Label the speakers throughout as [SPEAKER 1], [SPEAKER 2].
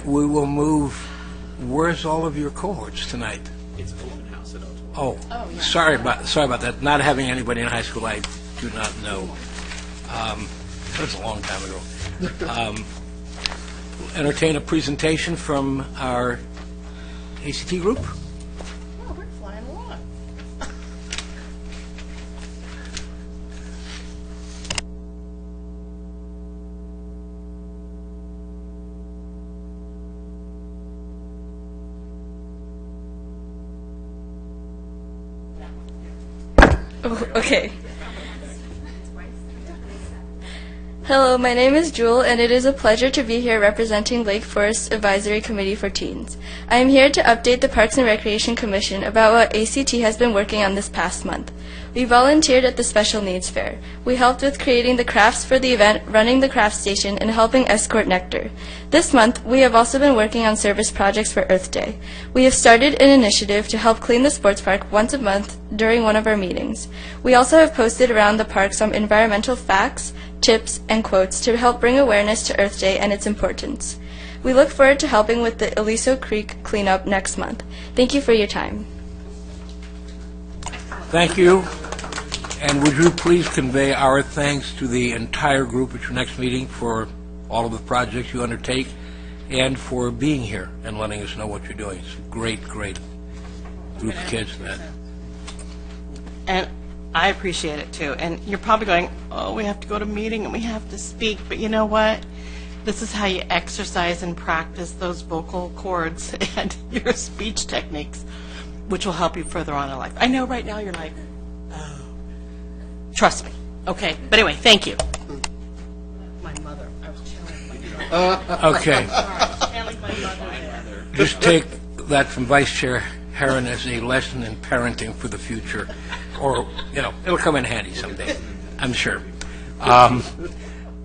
[SPEAKER 1] we will move. Where's all of your cohorts tonight?
[SPEAKER 2] It's open house at Ottawa.
[SPEAKER 1] Oh,
[SPEAKER 3] yeah.
[SPEAKER 1] sorry about that. Not having anybody in high school, I do not know. That was a long time ago. Entertain a presentation from our ACT group.
[SPEAKER 3] Oh, we're flying along.
[SPEAKER 4] Oh, okay. Hello, my name is Jewel, and it is a pleasure to be here representing Lake Forest Advisory Committee for Teens. I am here to update the Parks and Recreation Commission about what ACT has been working on this past month. We volunteered at the Special Needs Fair. We helped with creating the crafts for the event, running the craft station, and helping escort nectar. This month, we have also been working on service projects for Earth Day. We have started an initiative to help clean the sports park once a month during one of our meetings. We also have posted around the park some environmental facts, tips, and quotes to help bring awareness to Earth Day and its importance. We look forward to helping with the Aliso Creek cleanup next month. Thank you for your time.
[SPEAKER 1] Thank you. And would you please convey our thanks to the entire group at your next meeting for all of the projects you undertake and for being here and letting us know what you're doing. It's a great, great group of kids.
[SPEAKER 3] And I appreciate it, too. And you're probably going, oh, we have to go to a meeting and we have to speak. But you know what? This is how you exercise and practice those vocal cords and your speech techniques, which will help you further on in life. I know right now you're like, oh, trust me. Okay. But anyway, thank you. My mother. I was channeling my mother.
[SPEAKER 1] Okay.
[SPEAKER 3] Channeling my mother.
[SPEAKER 1] Just take that from Vice Chair Herron as a lesson in parenting for the future. Or, it'll come in handy someday, I'm sure.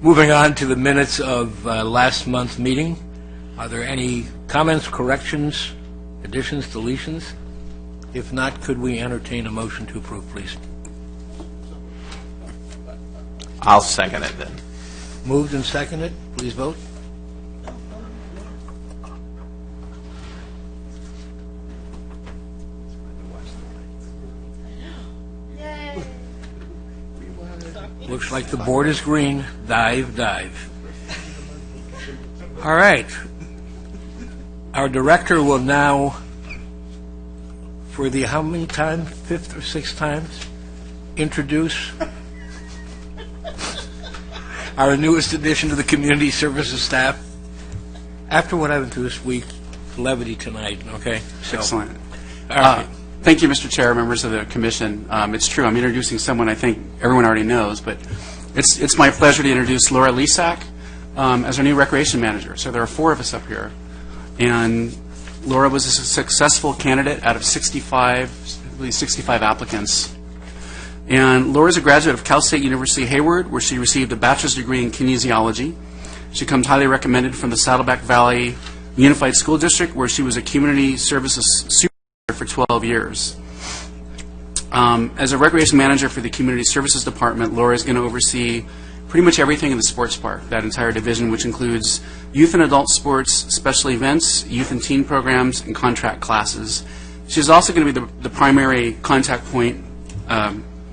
[SPEAKER 1] Moving on to the minutes of last month's meeting. Are there any comments, corrections, additions, deletions? If not, could we entertain a motion to approve, please?
[SPEAKER 2] I'll second it then.
[SPEAKER 1] Moved and seconded. Please vote. Looks like the board is green. Dive, dive. All right. Our director will now, for the how many times, fifth or sixth times, introduce our newest addition to the community services staff. After what I went through this week, levity tonight, okay? So,
[SPEAKER 5] excellent.
[SPEAKER 1] All right.
[SPEAKER 5] Thank you, Mr. Chair, members of the Commission. It's true, I'm introducing someone I think everyone already knows, but it's my pleasure to introduce Laura Lisak as our new Recreation Manager. So there are 4 of us up here. And Laura was a successful candidate out of 65 applicants. And Laura is a graduate of Cal State University Hayward, where she received a bachelor's degree in kinesiology. She comes highly recommended from the Saddleback Valley Unified School District, where she was a community services supervisor for 12 years. As a recreation manager for the Community Services Department, Laura is going to oversee pretty much everything in the sports park, that entire division, which includes youth and adult sports, special events, youth and teen programs, and contract classes. She's also going to be the primary contact point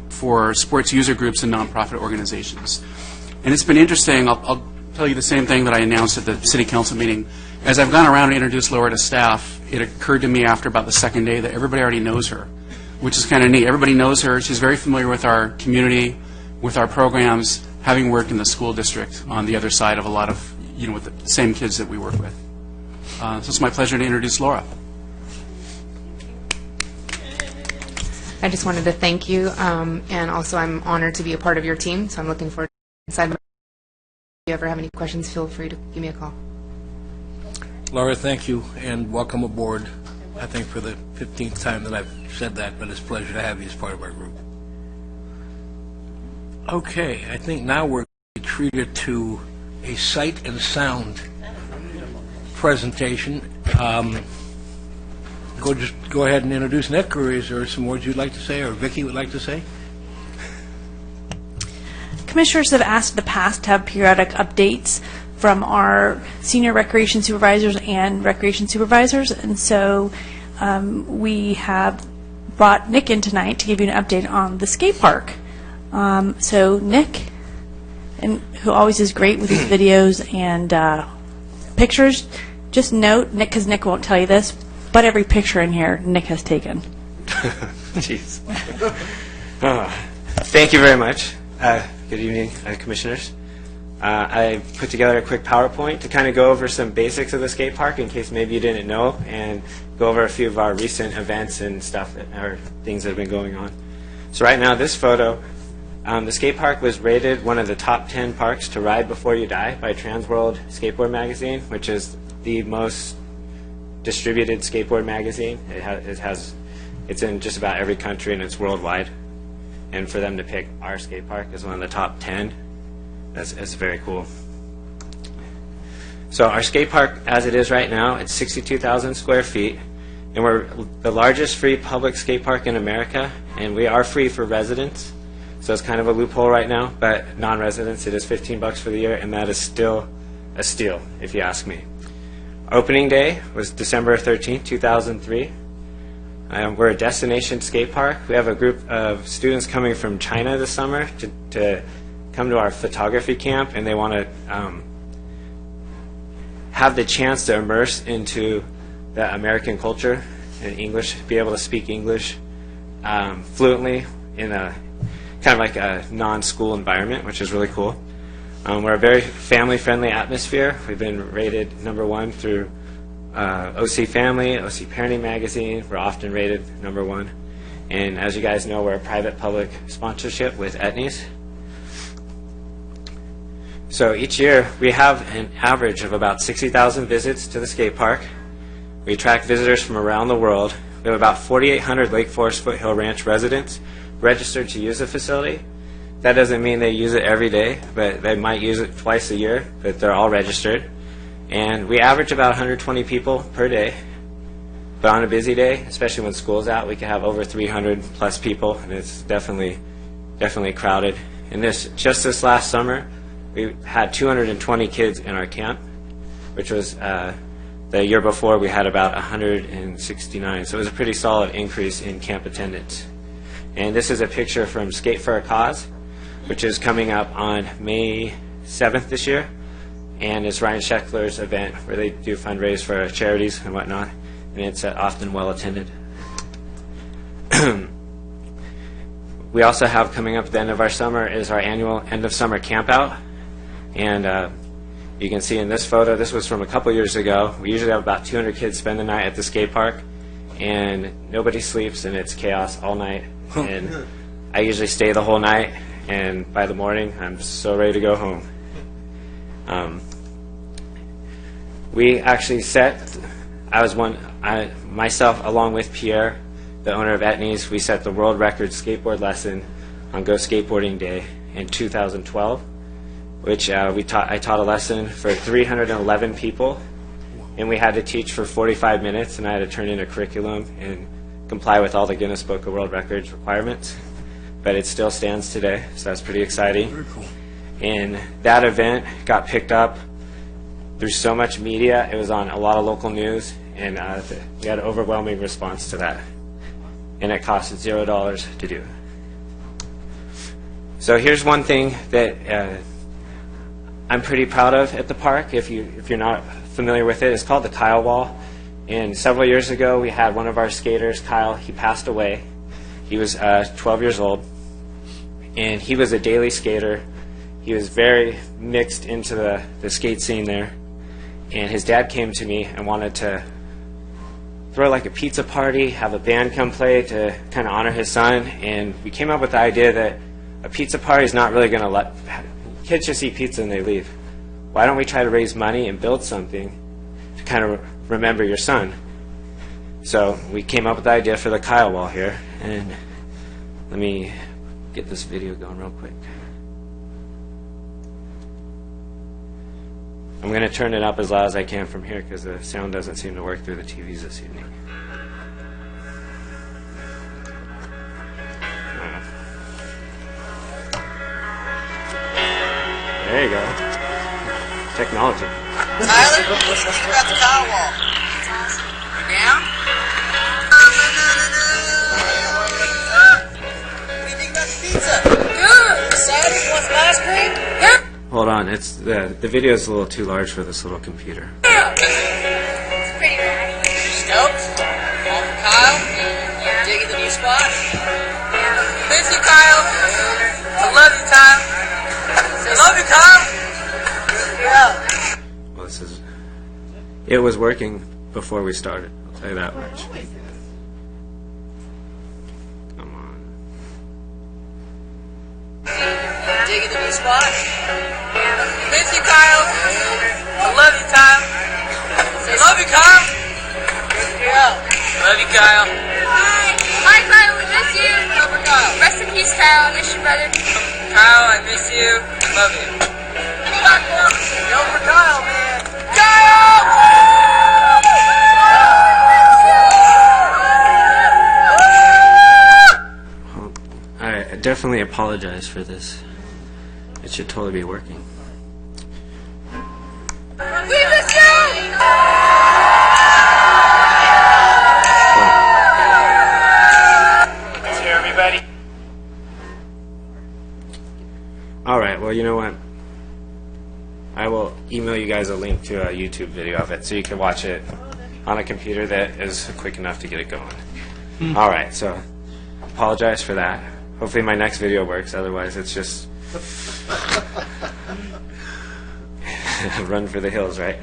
[SPEAKER 5] for sports user groups and nonprofit organizations. And it's been interesting. I'll tell you the same thing that I announced at the City Council meeting. As I've gone around and introduced Laura to staff, it occurred to me after about the second day that everybody already knows her, which is kind of neat. Everybody knows her. She's very familiar with our community, with our programs, having worked in the school district on the other side of a lot of, with the same kids that we work with. So it's my pleasure to introduce Laura.
[SPEAKER 6] I just wanted to thank you, and also I'm honored to be a part of your team, so I'm looking forward to inside. If you ever have any questions, feel free to give me a call.
[SPEAKER 1] Laura, thank you, and welcome aboard. I think for the 15th time that I've said that, but it's a pleasure to have you as part of our group. Okay, I think now we're going to be treated to a sight and sound presentation. Go ahead and introduce Nick, or is there some words you'd like to say, or Vicki would like to say?
[SPEAKER 7] Commissioners have asked in the past to have periodic updates from our senior recreation supervisors and recreation supervisors. And so we have brought Nick in tonight to give you an update on the skate park. So Nick, and who always is great with his videos and pictures, just note, Nick, because Nick won't tell you this, but every picture in here Nick has taken.
[SPEAKER 8] Jeez. Thank you very much. Good evening, commissioners. I put together a quick PowerPoint to kind of go over some basics of the skate park in case maybe you didn't know, and go over a few of our recent events and stuff or things that have been going on. So right now, this photo, the skate park was rated one of the top 10 parks to ride before you die by Transworld Skateboard Magazine, which is the most distributed skateboard magazine. It's in just about every country and it's worldwide. And for them to pick our skate park as one of the top 10, that's very cool. So our skate park, as it is right now, it's 62,000 square feet, and we're the largest free public skate park in America, and we are free for residents. So it's kind of a loophole right now, but non-residents, it is $15 for the year, and that is still a steal, if you ask me. Opening day was December 13th, 2003. We're a destination skate park. We have a group of students coming from China this summer to come to our photography camp, and they want to have the chance to immerse into the American culture and English, be able to speak English fluently in a kind of like a non-school environment, which is really cool. We're a very family-friendly atmosphere. We've been rated #1 through OC Family, OC Parenting Magazine. We're often rated #1. And as you guys know, we're a private-public sponsorship with Etnies. So each year, we have an average of about 60,000 visits to the skate park. We attract visitors from around the world. We have about 4,800 Lake Forest Foothill Ranch residents registered to use the facility. That doesn't mean they use it every day, but they might use it twice a year, but they're all registered. And we average about 120 people per day. But on a busy day, especially when school's out, we can have over 300 plus people, and it's definitely crowded. And just this last summer, we had 220 kids in our camp, which was the year before we had about 169. So it was a pretty solid increase in camp attendance. And this is a picture from Skate for a Cause, which is coming up on May 7th this year. And it's Ryan Scheckler's event where they do fundraise for charities and whatnot. And it's often well attended. We also have coming up at the end of our summer is our annual end of summer camp out. And you can see in this photo, this was from a couple years ago. We usually have about 200 kids spend the night at the skate park. And nobody sleeps and it's chaos all night. And I usually stay the whole night. And by the morning, I'm so ready to go home. We actually myself along with Pierre, the owner of Etnies, we set the world record skateboard lesson on Go Skateboarding Day in 2012, which I taught a lesson for 311 people, and we had to teach for 45 minutes, and I had to turn in a curriculum and comply with all the Guinness Book of World Records requirements. But it still stands today, so that's pretty exciting.
[SPEAKER 1] Very cool.
[SPEAKER 8] And that event got picked up through so much media. It was on a lot of local news, and we had an overwhelming response to that. And it cost $0 to do. So here's one thing that I'm pretty proud of at the park. If you're not familiar with it, it's called the Kyle Wall. And several years ago, we had one of our skaters, Kyle. He passed away. He was 12 years old, and he was a daily skater. He was very mixed into the skate scene there. And his dad came to me and wanted to throw like a pizza party, have a band come play to kind of honor his son. And we came up with the idea that a pizza party is not really going to let kids just eat pizza and they leave. Why don't we try to raise money and build something to kind of remember your son? So we came up with the idea for the Kyle Wall here. And let me get this video going real quick. I'm going to turn it up as loud as I can from here because the sound doesn't seem to work through the TVs this evening. There you go. technology.
[SPEAKER 9] Tyler, you got the car wall. You down? What do you think about the pizza? Good. Excited? Want some ice cream? Yeah.
[SPEAKER 8] Hold on, it's the video is a little too large for this little computer.
[SPEAKER 9] It's pretty rad. You stoked? All for Kyle? Yeah. Digging the new spot? Yeah. Miss you, Kyle. I love you, Kyle. Say love you, Kyle. Yeah.
[SPEAKER 8] Well, it was working before we started. I'll tell you that much. Come on.
[SPEAKER 9] Digging the new spot? Miss you, Kyle. I love you, Kyle. Say love you, Kyle. Yeah. Love you, Kyle.
[SPEAKER 10] Hi, Kyle, we miss you.
[SPEAKER 9] Love you, Kyle.
[SPEAKER 10] Rest in peace, Kyle. I miss you, brother.
[SPEAKER 9] Kyle, I miss you. I love you. Yo for Kyle, man.
[SPEAKER 8] I definitely apologize for this. It should totally be working.
[SPEAKER 10] We miss you!
[SPEAKER 9] Let's hear everybody.
[SPEAKER 8] All right, well, you know what? I will email you guys a link to a YouTube video of it so you can watch it on a computer that is quick enough to get it going. All right, so apologize for that. Hopefully my next video works, otherwise it's just run for the hills, right?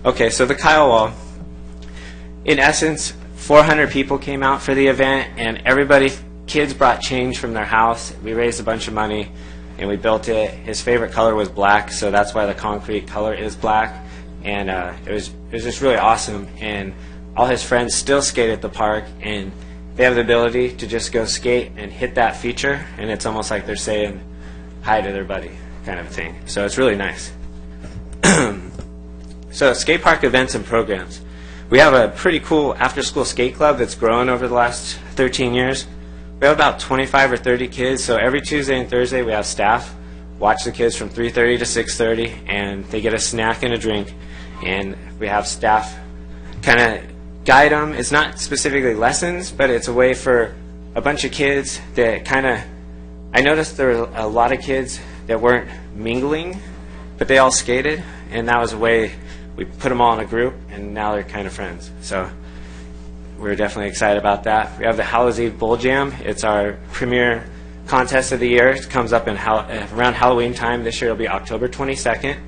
[SPEAKER 8] Okay, so the Kyle Wall. In essence, 400 people came out for the event, and kids brought change from their house. We raised a bunch of money, and we built it. His favorite color was black, so that's why the concrete color is black. And it was just really awesome. And all his friends still skate at the park, and they have the ability to just go skate and hit that feature, and it's almost like they're saying hi to their buddy, kind of thing. So it's really nice. So skate park events and programs. We have a pretty cool after-school skate club that's grown over the last 13 years. We have about 25 or 30 kids, so every Tuesday and Thursday we have staff watch the kids from 3:30 to 6:30, and they get a snack and a drink, and we have staff kind of guide them. It's not specifically lessons, but it's a way for a bunch of kids that kind of, I noticed there were a lot of kids that weren't mingling, but they all skated, and that was a way we put them all in a group, and now they're kind of friends. So we're definitely excited about that. We have the Hallows Eve Bowl Jam. It's our premier contest of the year. It comes up in around Halloween time. This year it'll be October 22nd.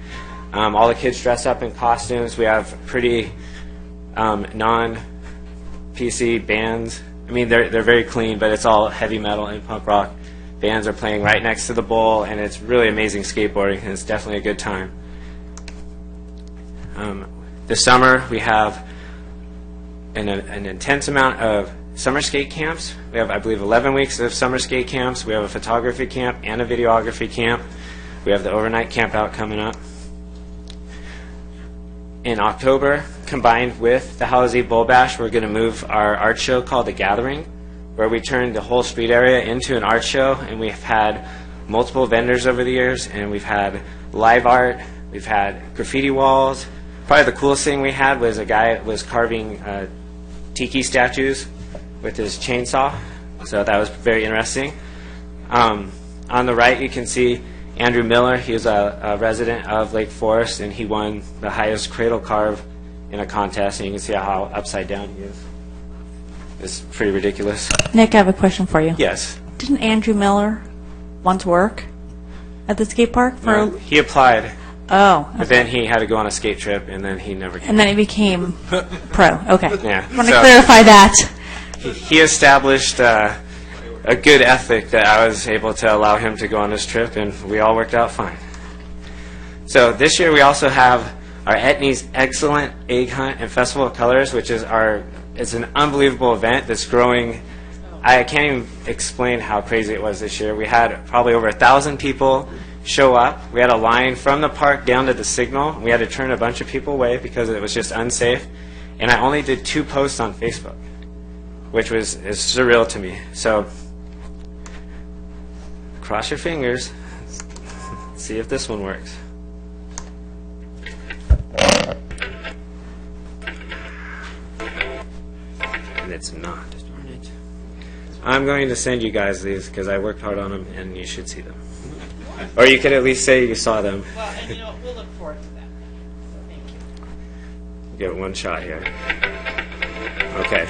[SPEAKER 8] All the kids dress up in costumes. We have pretty non-PC bands. I mean, they're very clean, but it's all heavy metal and punk rock. Bands are playing right next to the bowl, and it's really amazing skateboarding, and it's definitely a good time. This summer, we have an intense amount of summer skate camps. We have, I believe, 11 weeks of summer skate camps. We have a photography camp and a videography camp. We have the overnight camp out coming up. In October, combined with the Hallows Eve Bowl Bash, we're going to move our art show called The Gathering, where we turned the whole street area into an art show, and we've had multiple vendors over the years, and we've had live art, we've had graffiti walls. Probably the coolest thing we had was a guy that was carving tiki statues with his chainsaw, so that was very interesting. On the right, you can see Andrew Miller. He was a resident of Lake Forest, and he won the highest cradle carve in a contest, and you can see how upside down he is. It's pretty ridiculous.
[SPEAKER 7] Nick, I have a question for you.
[SPEAKER 8] Yes.
[SPEAKER 7] Didn't Andrew Miller want to work at the skate park?
[SPEAKER 8] He applied,
[SPEAKER 7] Oh.
[SPEAKER 8] but then he had to go on a skate trip, and then he never came.
[SPEAKER 7] And then he became pro. Okay.
[SPEAKER 8] Yeah.
[SPEAKER 7] I want to
[SPEAKER 8] So-
[SPEAKER 7] clarify that.
[SPEAKER 8] He established a good ethic that I was able to allow him to go on this trip, and we all worked out fine. So this year we also have our Etnies Excellent Egg Hunt and Festival of Colors, which is it's an unbelievable event that's growing. I can't even explain how crazy it was this year. We had probably over 1,000 people show up. We had a line from the park down to the signal. We had to turn a bunch of people away because it was just unsafe. And I only did 2 posts on Facebook, which is surreal to me. So cross your fingers. See if this one works. it's not. I'm going to send you guys these because I worked hard on them, and you should see them. Or you could at least say you saw them.
[SPEAKER 3] Well, and you know, we'll look forward to that. So thank you.
[SPEAKER 8] Give it one shot here. Okay.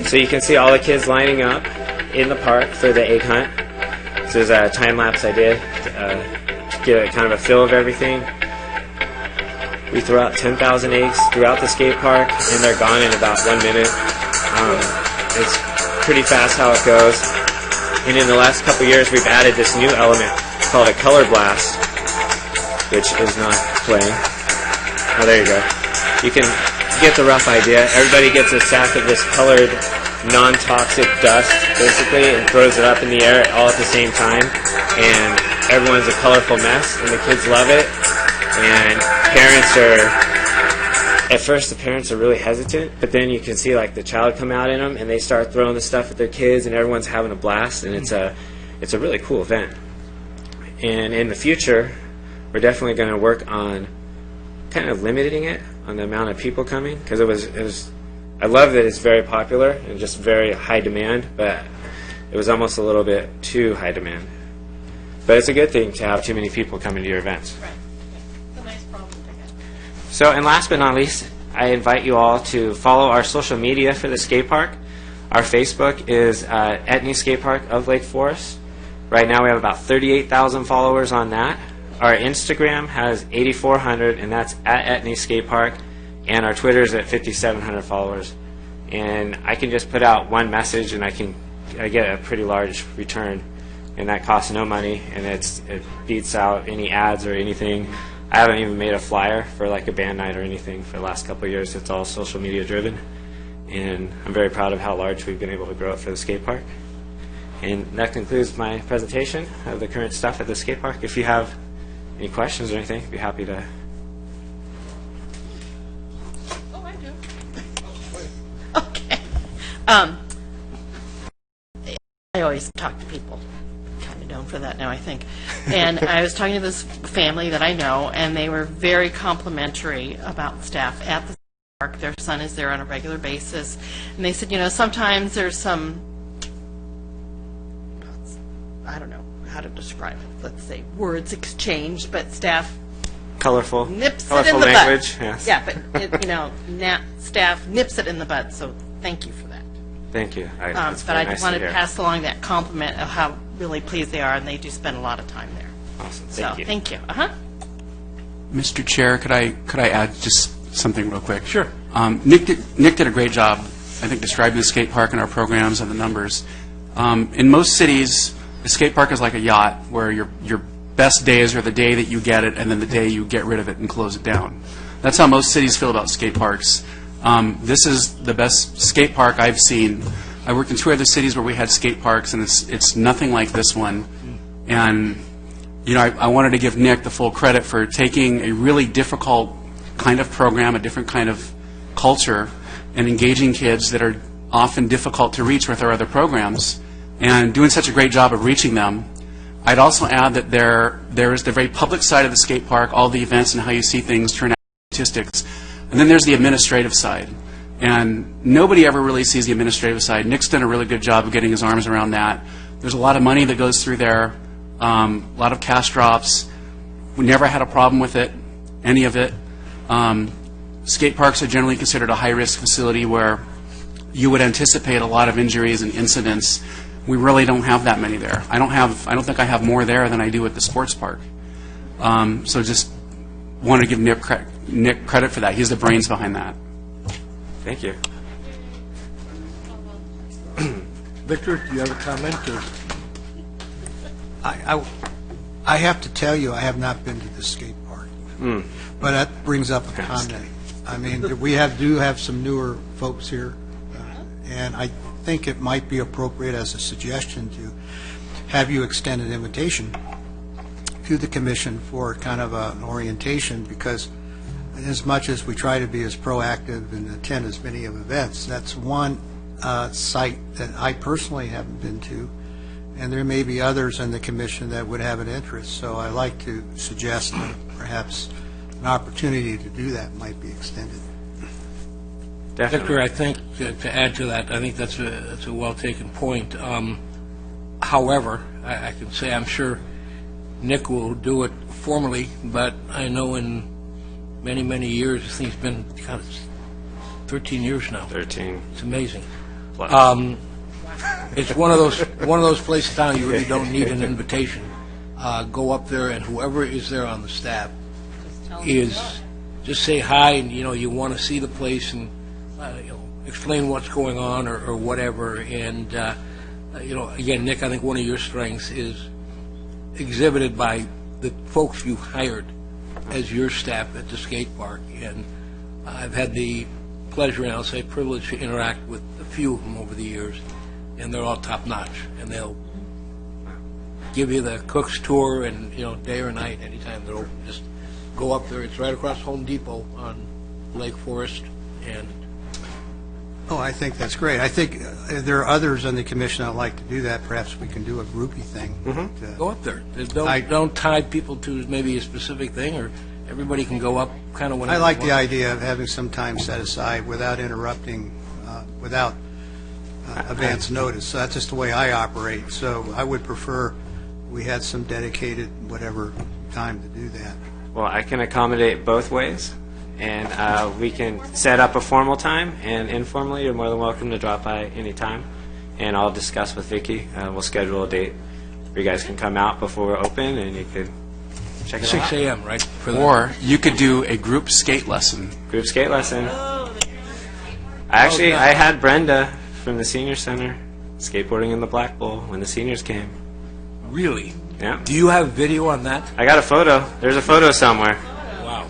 [SPEAKER 8] So you can see all the kids lining up in the park for the egg hunt. This is a time lapse I did to get a kind of a feel of everything. We throw out 10,000 eggs throughout the skate park, and they're gone in about 1 minute. It's pretty fast how it goes. And in the last couple years, we've added this new element called a color blast, which is not playing. Oh, there you go. You can get the rough idea. Everybody gets a sack of this colored, non-toxic dust, basically, and throws it up in the air all at the same time. And everyone's a colorful mess, and the kids love it. And parents are... At first, the parents are really hesitant, but then you can see like the child come out in them, and they start throwing the stuff at their kids, and everyone's having a blast, and it's a really cool event. And in the future, we're definitely going to work on kind of limiting it on the amount of people coming, because it was. I love that it's very popular and just very high demand, but it was almost a little bit too high demand. But it's a good thing to have too many people coming to your events.
[SPEAKER 3] Right. It's a nice problem to have.
[SPEAKER 8] So, and last but not least, I invite you all to follow our social media for the skate park. Our Facebook is Etne Skate Park of Lake Forest. Right now we have about 38,000 followers on that. Our Instagram has 8,400, and that's at Etne Skate Park. And our Twitter is at 5,700 followers. And I can just put out one message, and I get a pretty large return. And that costs no money, and it beats out any ads or anything. I haven't even made a flyer for like a band night or anything for the last couple of years. It's all social media driven. And I'm very proud of how large we've been able to grow it for the skate park. And that concludes my presentation of the current stuff at the skate park. If you have any questions or anything, I'd be happy to.
[SPEAKER 3] Oh, I do. Okay. I always talk to people. Kind of known for that now, I think. And I was talking to this family that I know, and they were very complimentary about staff at the park. Their son is there on a regular basis. And they said, you know, sometimes there's some, I don't know how to describe it, let's say words exchanged, but staff
[SPEAKER 8] Colorful.
[SPEAKER 3] nips
[SPEAKER 8] Colorful
[SPEAKER 3] it in the
[SPEAKER 8] language,
[SPEAKER 3] bud.
[SPEAKER 8] yes.
[SPEAKER 3] Yeah, but, staff nips it in the bud, so thank you for that.
[SPEAKER 8] Thank you. It's
[SPEAKER 3] But
[SPEAKER 8] very
[SPEAKER 3] I
[SPEAKER 8] nice
[SPEAKER 3] just wanted to
[SPEAKER 8] hear.
[SPEAKER 3] pass along that compliment of how really pleased they are, and they do spend a lot of time there.
[SPEAKER 8] Awesome.
[SPEAKER 3] So,
[SPEAKER 8] Thank you.
[SPEAKER 3] thank you. Uh-huh.
[SPEAKER 5] Mr. Chair, could I add just something real quick?
[SPEAKER 1] Sure.
[SPEAKER 5] Nick did a great job, I think, describing the skate park and our programs and the numbers. In most cities, the skate park is like a yacht, where your best days are the day that you get it, and then the day you get rid of it and close it down. That's how most cities feel about skate parks. This is the best skate park I've seen. I worked in 2 other cities where we had skate parks, and it's nothing like this one. And you know, I wanted to give Nick the full credit for taking a really difficult kind of program, a different kind of culture, and engaging kids that are often difficult to reach with our other programs, and doing such a great job of reaching them. I'd also add that there is the very public side of the skate park, all the events and how you see things turn out, statistics, and then there's the administrative side. And nobody ever really sees the administrative side. Nick's done a really good job of getting his arms around that. There's a lot of money that goes through there, a lot of cash drops. We never had a problem with it, any of it. Skate parks are generally considered a high-risk facility where you would anticipate a lot of injuries and incidents. We really don't have that many there. I don't think I have more there than I do at the sports park. So just want to give Nick credit for that. He's the brains behind that.
[SPEAKER 8] Thank you.
[SPEAKER 1] Victor, do you have a comment?
[SPEAKER 11] I have to tell you, I have not been to the skate park. But that brings up a comment. I mean, we do have some newer folks here, and I think it might be appropriate as a suggestion to have you extend an invitation to the commission for kind of an orientation, because as much as we try to be as proactive and attend as many of events, that's one site that I personally haven't been to, and there may be others in the commission that would have an interest. So I like to suggest that perhaps an opportunity to do that might be extended.
[SPEAKER 8] Definitely.
[SPEAKER 1] Victor, I think, to add to that, I think that's a well-taken point. However, I can say I'm sure Nick will do it formally, but I know in many, many years, this thing's been kind of 13 years now.
[SPEAKER 8] 13.
[SPEAKER 1] It's amazing.
[SPEAKER 8] Plus.
[SPEAKER 1] It's one of those places down you really don't need an invitation. Go up there, and whoever is there on the staff just say hi, and you want to see the place, and explain what's going on or whatever. And again, Nick, I think one of your strengths is exhibited by the folks you hired as your staff at the skate park. And I've had the pleasure, and I'll say privilege, to interact with a few of them over the years, and they're all top-notch, and they'll give you the cook's tour, and day or night, anytime they're open, just go up there. It's right across Home Depot on Lake Forest, and
[SPEAKER 11] Oh, I think that's great. I think there are others on the commission that would like to do that. Perhaps we can do a groupie thing.
[SPEAKER 1] go up there. Don't tie people to maybe a specific thing, or everybody can go up kind of whenever.
[SPEAKER 11] I like
[SPEAKER 1] they
[SPEAKER 11] the
[SPEAKER 1] want.
[SPEAKER 11] idea of having some time set aside without interrupting, without advance notice. So that's just the way I operate. So I would prefer we had some dedicated whatever time to do that.
[SPEAKER 8] Well, I can accommodate both ways, and we can set up a formal time, and informally, you're more than welcome to drop by any time, and I'll discuss with Vicki. We'll schedule a date where you guys can come out before we're open, and you could check it
[SPEAKER 1] 6
[SPEAKER 8] out.
[SPEAKER 1] a.m., right? For the-
[SPEAKER 5] Or you could do a group skate lesson.
[SPEAKER 8] Group skate lesson. I had Brenda from the senior center skateboarding in the Black Bowl when the seniors came.
[SPEAKER 1] Really?
[SPEAKER 8] Yeah.
[SPEAKER 1] Do you have video on that?
[SPEAKER 8] I got a photo. There's a photo somewhere.
[SPEAKER 1] Wow.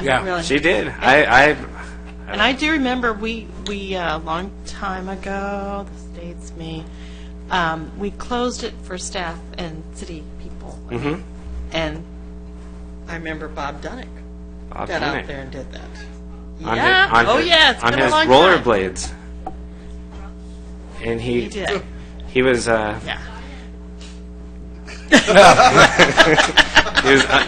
[SPEAKER 1] Yeah.
[SPEAKER 3] Really.
[SPEAKER 8] She did.
[SPEAKER 3] And I do remember we a long time ago, this dates me, we closed it for staff and city people.
[SPEAKER 8] Mhm.
[SPEAKER 3] And I remember Bob Dunnick
[SPEAKER 8] Bob
[SPEAKER 3] got
[SPEAKER 8] Dunnick.
[SPEAKER 3] out there and did that.
[SPEAKER 8] On
[SPEAKER 3] Yeah.
[SPEAKER 8] his- on
[SPEAKER 3] Oh,
[SPEAKER 8] his-
[SPEAKER 3] yeah. It's
[SPEAKER 8] on
[SPEAKER 3] been a
[SPEAKER 8] his
[SPEAKER 3] long time.
[SPEAKER 8] rollerblades. And
[SPEAKER 3] He did.
[SPEAKER 8] he was
[SPEAKER 3] Yeah.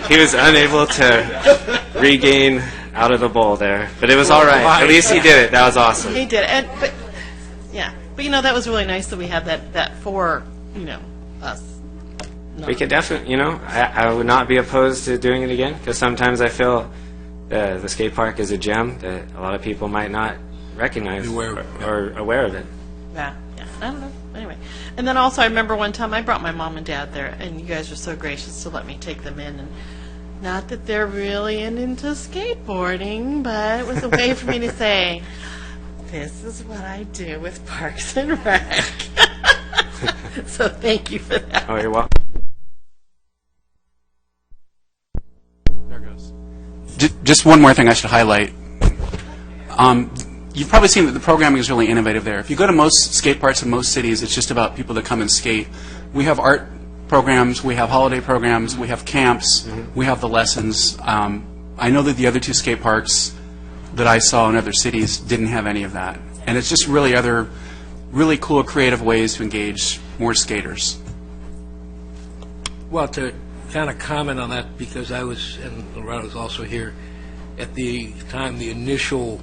[SPEAKER 8] he was unable to regain out of the bowl there, but it was all right. At least he did it. That was awesome.
[SPEAKER 3] He did. But that was really nice that we had that for us.
[SPEAKER 8] We could definitely, I would not be opposed to doing it again, because sometimes I feel the skate park is a gem that a lot of people might not recognize or aware of it.
[SPEAKER 3] Yeah. I don't know. Anyway. And then also I remember one time I brought my mom and dad there, and you guys were so gracious to let me take them in. And not that they're really into skateboarding, but it was a way for me to say, this is what I do with Parks and Rec. So thank you for that.
[SPEAKER 8] Oh, you're welcome.
[SPEAKER 5] There goes. Just one more thing I should highlight. You've probably seen that the programming is really innovative there. If you go to most skate parks in most cities, it's just about people that come and skate. We have art programs, we have holiday programs, we have camps, we have the lessons. I know that the other two skate parks that I saw in other cities didn't have any of that. And it's just really other really cool, creative ways to engage more skaters.
[SPEAKER 1] Well, to kind of comment on that, because I was, and Loretta was also here, at the time the initial,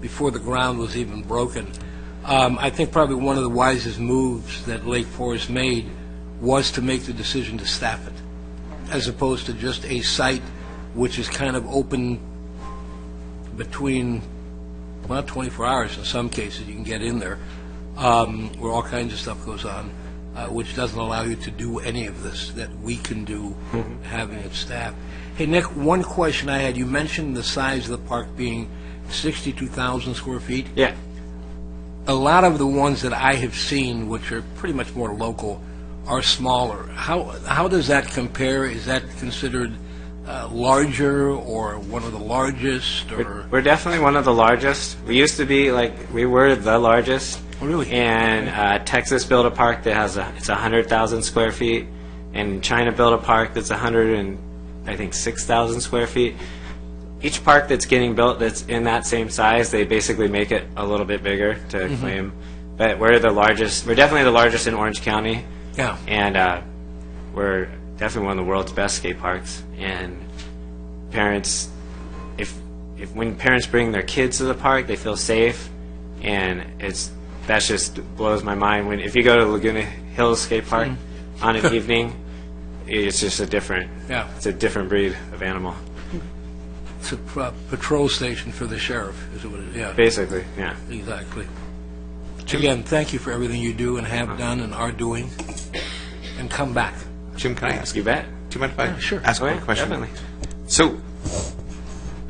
[SPEAKER 1] before the ground was even broken, I think probably one of the wisest moves that Lake Forest made was to make the decision to staff it, as opposed to just a site which is kind of open between, 24 hours in some cases. You can get in there, where all kinds of stuff goes on, which doesn't allow you to do any of this that we can do, having it staffed. Hey, Nick, one question I had. You mentioned the size of the park being 62,000 square feet.
[SPEAKER 8] Yeah.
[SPEAKER 1] A lot of the ones that I have seen, which are pretty much more local, are smaller. How does that compare? Is that considered larger or one of the largest? Or
[SPEAKER 8] We're definitely one of the largest. We used to be we were the largest.
[SPEAKER 1] Oh, really?
[SPEAKER 8] And Texas built a park that has it's 100,000 square feet, and China built a park that's 6,000 square feet. Each park that's getting built that's in that same size, they basically make it a little bit bigger to claim. But we're the largest. We're definitely the largest in Orange County.
[SPEAKER 1] Yeah.
[SPEAKER 8] And we're definitely one of the world's best skate parks. And parents, if when parents bring their kids to the park, they feel safe, and that just blows my mind. If you go to Laguna Hills Skate Park on an evening, it's just a different breed of animal.
[SPEAKER 1] It's a patrol station for the sheriff, is what it is. Yeah.
[SPEAKER 8] Basically, yeah.
[SPEAKER 1] Exactly. Again, thank you for everything you do and have done and are doing, and come back.
[SPEAKER 2] Jim, can I ask
[SPEAKER 8] You bet.
[SPEAKER 2] Do you mind if I
[SPEAKER 1] sure.
[SPEAKER 2] ask
[SPEAKER 8] Oh,
[SPEAKER 2] one
[SPEAKER 8] yeah,
[SPEAKER 2] question?
[SPEAKER 8] definitely.
[SPEAKER 2] So,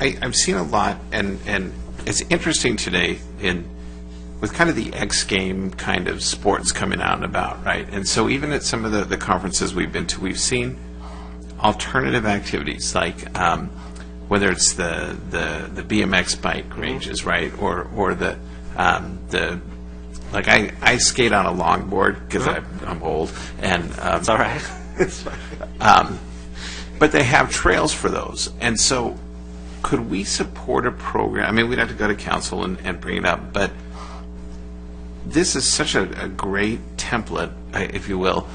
[SPEAKER 2] I've seen a lot, and it's interesting today with kind of the X game kind of sports coming out and about, right? And so even at some of the conferences we've been to, we've seen alternative activities like whether it's the BMX bike ranges, right, or the like I skate on a longboard because I'm old, and
[SPEAKER 8] It's all right.
[SPEAKER 2] but they have trails for those. And so could we support a program? I mean, we'd have to go to council and bring it up, but this is such a great template, if you will,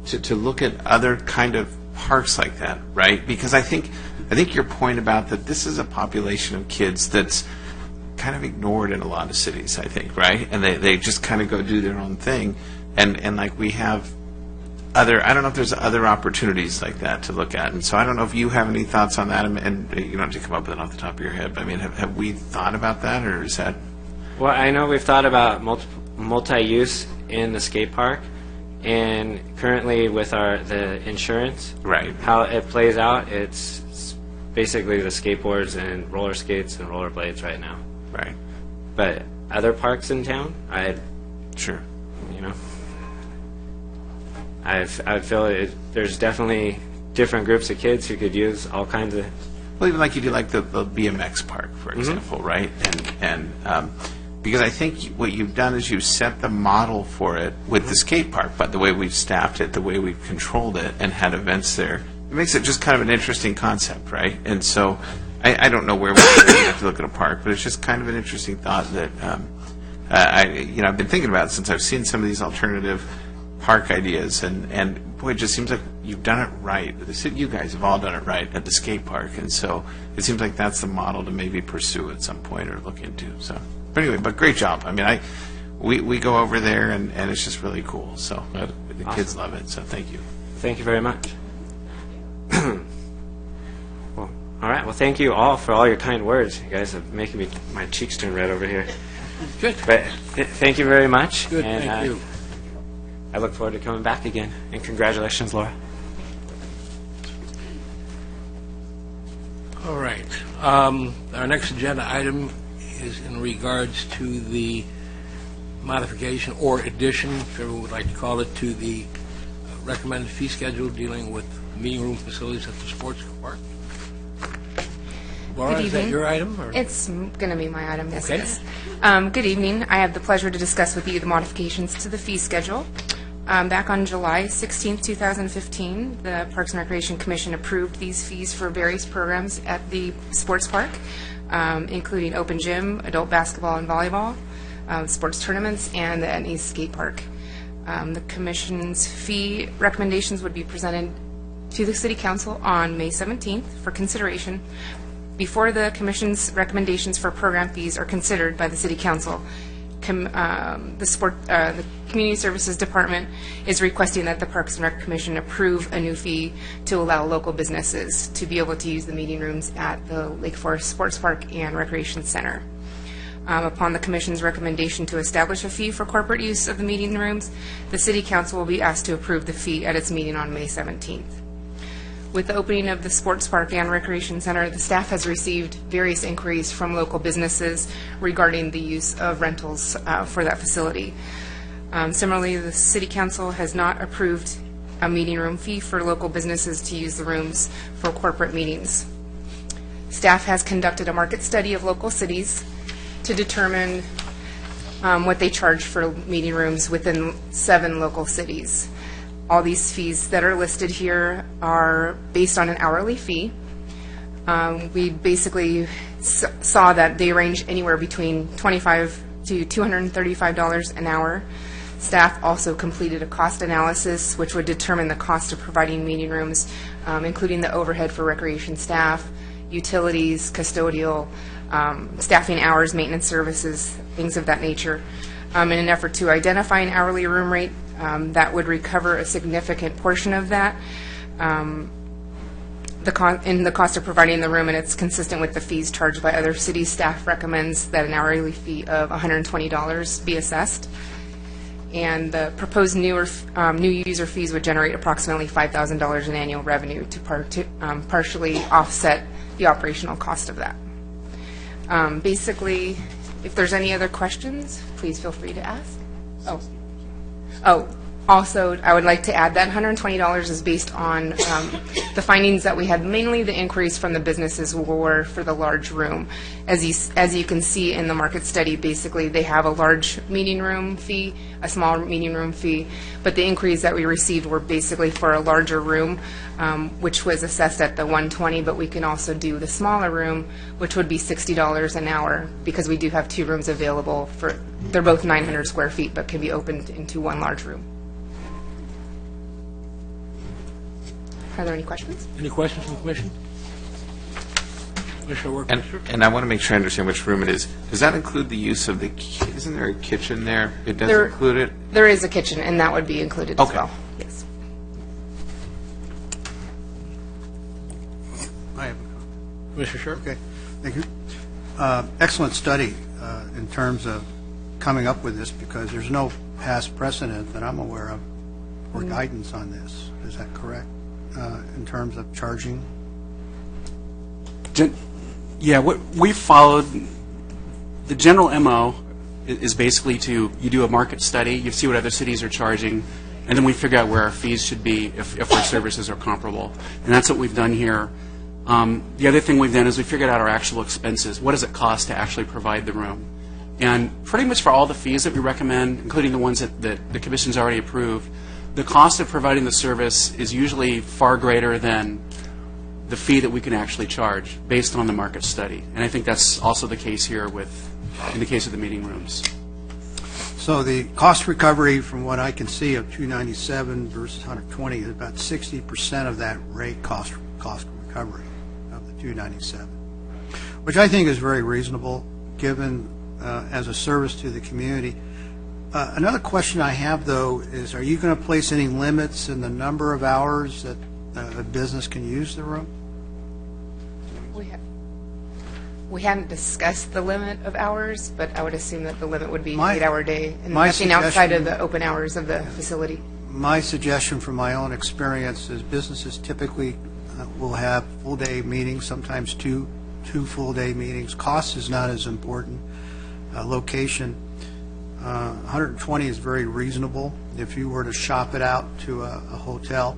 [SPEAKER 2] to look at other kind of parks like that, right? Because I think your point about that this is a population of kids that's kind of ignored in a lot of cities, I think, right? And they just kind of go do their own thing. And like we have I don't know if there's other opportunities like that to look at. And so I don't know if you have any thoughts on that, and you don't have to come up with it off the top of your head, but I mean, have we thought about that, or is that?
[SPEAKER 8] Well, I know we've thought about multi-use in the skate park, and currently with the insurance,
[SPEAKER 2] Right.
[SPEAKER 8] how it plays out, it's basically the skateboards and roller skates and rollerblades right now.
[SPEAKER 2] Right.
[SPEAKER 8] But other parks in town,
[SPEAKER 2] Sure.
[SPEAKER 8] I feel there's definitely different groups of kids who could use all kinds of.
[SPEAKER 2] Well, even like you do, like the BMX park, for example, right? And because I think what you've done is you've set the model for it with the skate park, but the way we've staffed it, the way we've controlled it, and had events there, it makes it just kind of an interesting concept, right? And so I don't know where we have to look at a park, but it's just kind of an interesting thought that I've been thinking about since I've seen some of these alternative park ideas, and boy, it just seems like you've done it right. You guys have all done it right at the skate park, and so it seems like that's the model to maybe pursue at some point or look into. So, but anyway, but great job. I mean, we go over there, and it's just really cool. So the kids love it. So thank you.
[SPEAKER 8] Thank you very much. Well, all right. Well, thank you all for all your kind words. You guys are making my cheeks turn red over here.
[SPEAKER 1] Good.
[SPEAKER 8] But thank you very much.
[SPEAKER 1] Good,
[SPEAKER 8] and,
[SPEAKER 1] thank you.
[SPEAKER 8] I look forward to coming back again. And congratulations, Laura.
[SPEAKER 1] All right. Our next agenda item is in regards to the modification or addition, if everyone would like to call it, to the recommended fee schedule dealing with meeting room facilities at the sports park. Laura,
[SPEAKER 6] Good
[SPEAKER 1] is that
[SPEAKER 6] evening.
[SPEAKER 1] your item? Or?
[SPEAKER 6] It's going to be my item, yes,
[SPEAKER 1] Okay.
[SPEAKER 6] it is. Good evening. I have the pleasure to discuss with you the modifications to the fee schedule. Back on July 16, 2015, the Parks and Recreation Commission approved these fees for various programs at the sports park, including open gym, adult basketball and volleyball, sports tournaments, and the Etnies skate park. The Commission's fee recommendations would be presented to the City Council on May 17th for consideration. Before the Commission's recommendations for program fees are considered by the City Council, the Community Services Department is requesting that the Parks and Rec Commission approve a new fee to allow local businesses to be able to use the meeting rooms at the Lake Forest Sports Park and Recreation Center. Upon the Commission's recommendation to establish a fee for corporate use of the meeting rooms, the City Council will be asked to approve the fee at its meeting on May 17th. With the opening of the Sports Park and Recreation Center, the staff has received various inquiries from local businesses regarding the use of rentals for that facility. Similarly, the City Council has not approved a meeting room fee for local businesses to use the rooms for corporate meetings. Staff has conducted a market study of local cities to determine what they charge for meeting rooms within 7 local cities. All these fees that are listed here are based on an hourly fee. We basically saw that they range anywhere between $25 to $235 an hour. Staff also completed a cost analysis, which would determine the cost of providing meeting rooms, including the overhead for recreation staff, utilities, custodial, staffing hours, maintenance services, things of that nature, in an effort to identify an hourly room rate that would recover a significant portion of that. In the cost of providing the room, and it's consistent with the fees charged by other cities. Staff recommends that an hourly fee of $120 be assessed. And the proposed new user fees would generate approximately $5,000 in annual revenue to partially offset the operational cost of that. Basically, if there's any other questions, please feel free to ask. Also, I would like to add that $120 is based on the findings that we had. Mainly the inquiries from the businesses were for the large room. As you can see in the market study, basically they have a large meeting room fee, a small meeting room fee, but the inquiries that we received were basically for a larger room, which was assessed at the $120, but we can also do the smaller room, which would be $60 an hour, because we do have 2 rooms available. They're both 900 square feet, but can be opened into one large room. Are there any questions?
[SPEAKER 1] Any questions from the commission? Commissioner Workmeister?
[SPEAKER 2] And I want to make sure I understand which room it is. Does that include the use of isn't there a kitchen there? It does include it?
[SPEAKER 6] There is a kitchen, and that would be included as
[SPEAKER 2] Okay.
[SPEAKER 6] well. Yes.
[SPEAKER 11] I have a comment.
[SPEAKER 1] Commissioner Sherk?
[SPEAKER 11] Okay, thank you. Excellent study in terms of coming up with this, because there's no past precedent that I'm aware of or guidance on this. Is that correct, in terms of charging?
[SPEAKER 5] Yeah, what we followed, the general MO is basically you do a market study, you see what other cities are charging, and then we figure out where our fees should be if our services are comparable. And that's what we've done here. The other thing we've done is we figured out our actual expenses. What does it cost to actually provide the room? And pretty much for all the fees that we recommend, including the ones that the Commission's already approved, the cost of providing the service is usually far greater than the fee that we can actually charge based on the market study. And I think that's also the case here in the case of the meeting rooms.
[SPEAKER 11] So the cost recovery, from what I can see, of $297 versus $120 is about 60% of that rate cost recovery of the $297, which I think is very reasonable given as a service to the community. Another question I have, though, is are you going to place any limits in the number of hours that a business can use the room?
[SPEAKER 6] We hadn't discussed the limit of hours, but I would assume that the limit would be an
[SPEAKER 11] My-
[SPEAKER 6] 8-hour day and
[SPEAKER 11] my
[SPEAKER 6] nothing outside of
[SPEAKER 11] suggestion-
[SPEAKER 6] the open hours of the facility.
[SPEAKER 11] My suggestion from my own experience is businesses typically will have full-day meetings, sometimes two full-day meetings. Cost is not as important. Location, 120 is very reasonable if you were to shop it out to a hotel.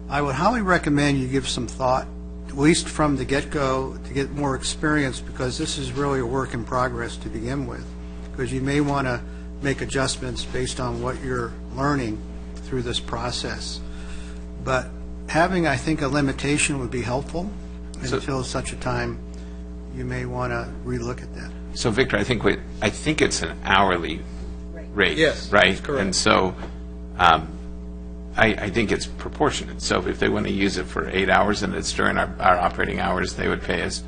[SPEAKER 11] I would highly recommend you give some thought, at least from the get-go, to get more experience, because this is really a work in progress to begin with, because you may want to make adjustments based on what you're learning through this process. But having, I think, a limitation would be helpful until such a time you may want to relook at that.
[SPEAKER 2] So, Victor, I think it's an hourly rate,
[SPEAKER 1] Yes,
[SPEAKER 2] right?
[SPEAKER 1] that's correct.
[SPEAKER 2] And so I think it's proportionate. So if they want to use it for 8 hours and it's during our operating hours, they would pay us,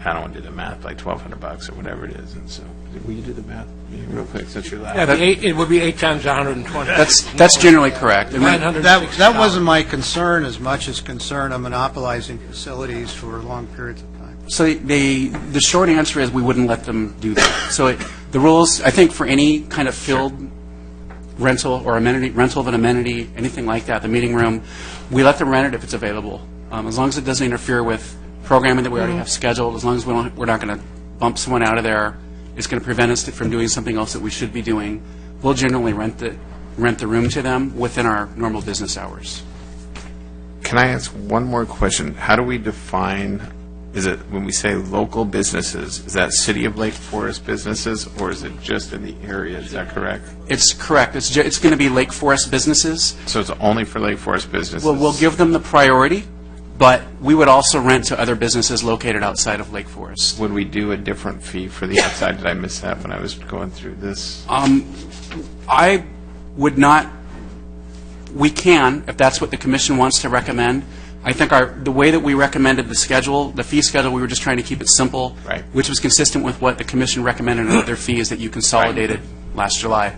[SPEAKER 2] I don't want to do the math, like $1,200 or whatever it is. And so, will you do the math real quick since you're
[SPEAKER 1] Yeah,
[SPEAKER 2] laughing?
[SPEAKER 1] it would be 8 times 120.
[SPEAKER 5] That's generally correct. And
[SPEAKER 11] That wasn't my concern as much as concern of monopolizing facilities for long periods of time.
[SPEAKER 5] So the short answer is we wouldn't let them do that. So the rules, I think, for any kind of filled rental or rental of an amenity, anything like that, the meeting room, we let them rent it if it's available, as long as it doesn't interfere with programming that we already have scheduled. As long as we're not going to bump someone out of there, it's going to prevent us from doing something else that we should be doing. We'll generally rent the room to them within our normal business hours.
[SPEAKER 2] Can I ask one more question? How do we define, is it, when we say local businesses, is that City of Lake Forest businesses, or is it just in the area? Is that correct?
[SPEAKER 5] It's correct. It's going to be Lake Forest businesses.
[SPEAKER 2] So it's only for Lake Forest businesses?
[SPEAKER 5] Well, we'll give them the priority, but we would also rent to other businesses located outside of Lake Forest.
[SPEAKER 2] Would we do a different fee for the outside? Did I miss that when I was going through this?
[SPEAKER 5] I would not, we can, if that's what the commission wants to recommend, I think the way that we recommended the schedule, the fee schedule, we were just trying to keep it simple,
[SPEAKER 2] Right.
[SPEAKER 5] which was consistent with what the commission recommended in their fees that you consolidated last July.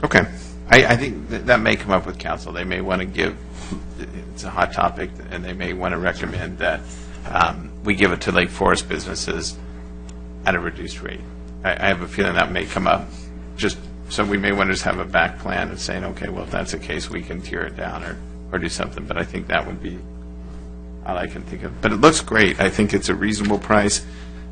[SPEAKER 2] Okay. I think that may come up with council. They may want to give, it's a hot topic, and they may want to recommend that we give it to Lake Forest businesses at a reduced rate. I have a feeling that may come up, just so we may want to just have a back plan of saying, okay, well, if that's the case, we can tear it down or do something. But I think that would be all I can think of. But it looks great. I think it's a reasonable price.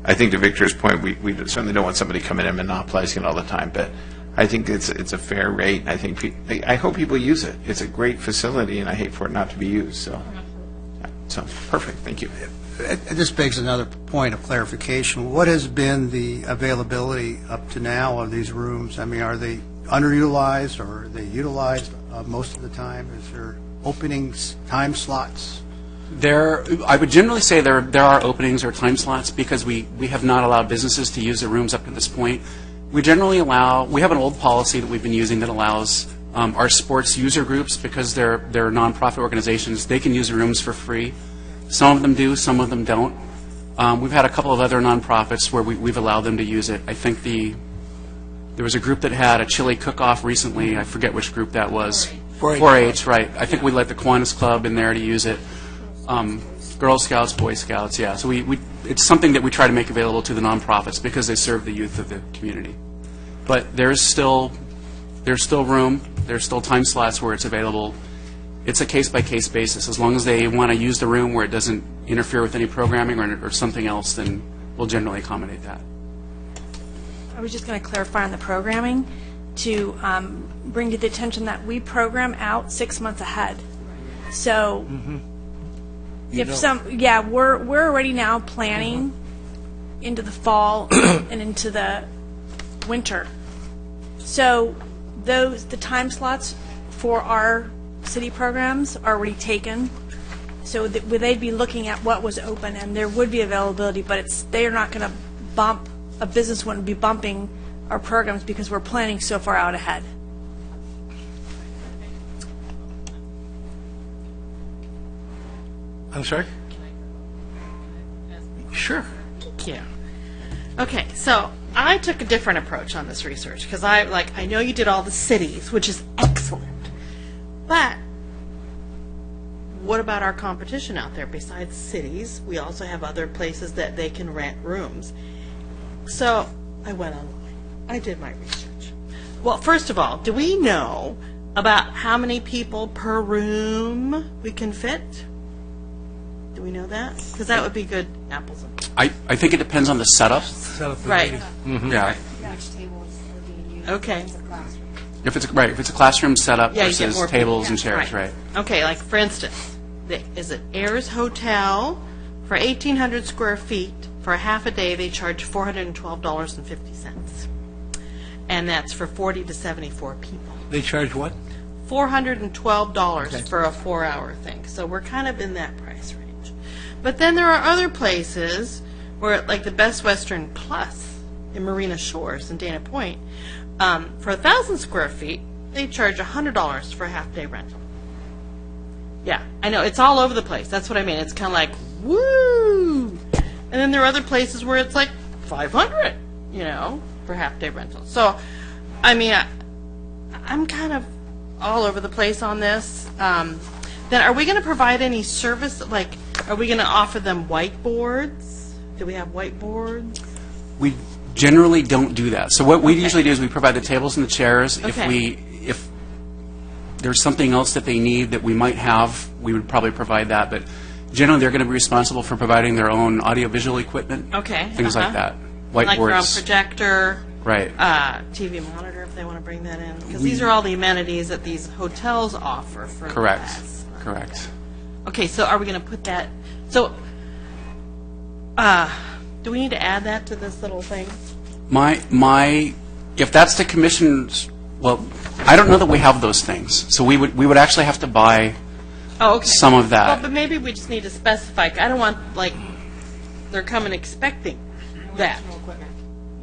[SPEAKER 2] I think to Victor's point, we certainly don't want somebody coming in and monopolizing it all the time, but I think it's a fair rate. I think I hope people use it. It's a great facility, and I hate for it not to be used. So perfect. Thank you.
[SPEAKER 11] This begs another point of clarification. What has been the availability up to now of these rooms? I mean, are they underutilized, or are they utilized most of the time? Is there openings, time slots?
[SPEAKER 5] I would generally say there are openings or time slots because we have not allowed businesses to use the rooms up to this point. We generally we have an old policy that we've been using that allows our sports user groups, because they're nonprofit organizations, they can use the rooms for free. Some of them do, some of them don't. We've had a couple of other nonprofits where we've allowed them to use it. I think there was a group that had a chili cook-off recently. I forget which group that was. 4-H, right. I think we let the Kiwanis Club in there to use it. Girl Scouts, Boy Scouts, yeah. So it's something that we try to make available to the nonprofits because they serve the youth of the community. But there's still room. There's still time slots where it's available. It's a case-by-case basis. As long as they want to use the room where it doesn't interfere with any programming or something else, then we'll generally accommodate that.
[SPEAKER 7] I was just going to clarify on the programming to bring to the attention that we program out 6 months ahead. So we're already now planning into the fall and into the winter. So the time slots for our city programs are already taken. So they'd be looking at what was open, and there would be availability, but they're not going to bump. A business wouldn't be bumping our programs because we're planning so far out ahead.
[SPEAKER 1] I'm sorry? Sure.
[SPEAKER 3] Yeah. Okay, so I took a different approach on this research because I know you did all the cities, which is excellent. But what about our competition out there? Besides cities, we also have other places that they can rent rooms. So I went online. I did my research. Well, first of all, do we know about how many people per room we can fit? Do we know that? Because that would be good apples and
[SPEAKER 5] I think it depends on the setup.
[SPEAKER 3] right.
[SPEAKER 5] Yeah.
[SPEAKER 6] Which tables are being used?
[SPEAKER 3] Okay.
[SPEAKER 6] As a classroom.
[SPEAKER 5] If it's a classroom setup
[SPEAKER 3] Yeah, you get
[SPEAKER 5] versus
[SPEAKER 3] more
[SPEAKER 5] tables
[SPEAKER 3] people.
[SPEAKER 5] and chairs, right?
[SPEAKER 3] Okay, like for instance, is it Ayers Hotel for 1,800 square feet for a half a day? They charge $412.50, and that's for 40 to 74 people.
[SPEAKER 1] They charge what?
[SPEAKER 3] $412 for a 4-hour thing. So we're kind of in that price range. But then there are other places where, like the Best Western Plus in Marina Shores in Dana Point, for 1,000 square feet, they charge $100 for a half-day rental. Yeah, I know, it's all over the place. That's what I mean. It's kind of like, woo! And then there are other places where it's like $500, for half-day rental. So, I mean, I'm kind of all over the place on this. Then are we going to provide any service? Like, are we going to offer them whiteboards? Do we have whiteboards?
[SPEAKER 5] We generally don't do that. So what we usually do is we provide the tables and the chairs.
[SPEAKER 3] Okay.
[SPEAKER 5] If there's something else that they need that we might have, we would probably provide that. But generally, they're going to be responsible for providing their own audiovisual equipment.
[SPEAKER 3] Okay.
[SPEAKER 5] Things like that. Whiteboards.
[SPEAKER 3] Like their own projector.
[SPEAKER 5] Right.
[SPEAKER 3] TV monitor, if they want to bring that in. Because these are all the amenities that these hotels offer for
[SPEAKER 5] Correct.
[SPEAKER 3] class.
[SPEAKER 5] Correct.
[SPEAKER 3] Okay, so are we going to put that? So, do we need to add that to this little thing?
[SPEAKER 5] If that's the commission's, well, I don't know that we have those things. So we would actually have to buy some of that.
[SPEAKER 3] Well, but maybe we just need to specify. I don't want, they're coming expecting that.
[SPEAKER 6] Equipment.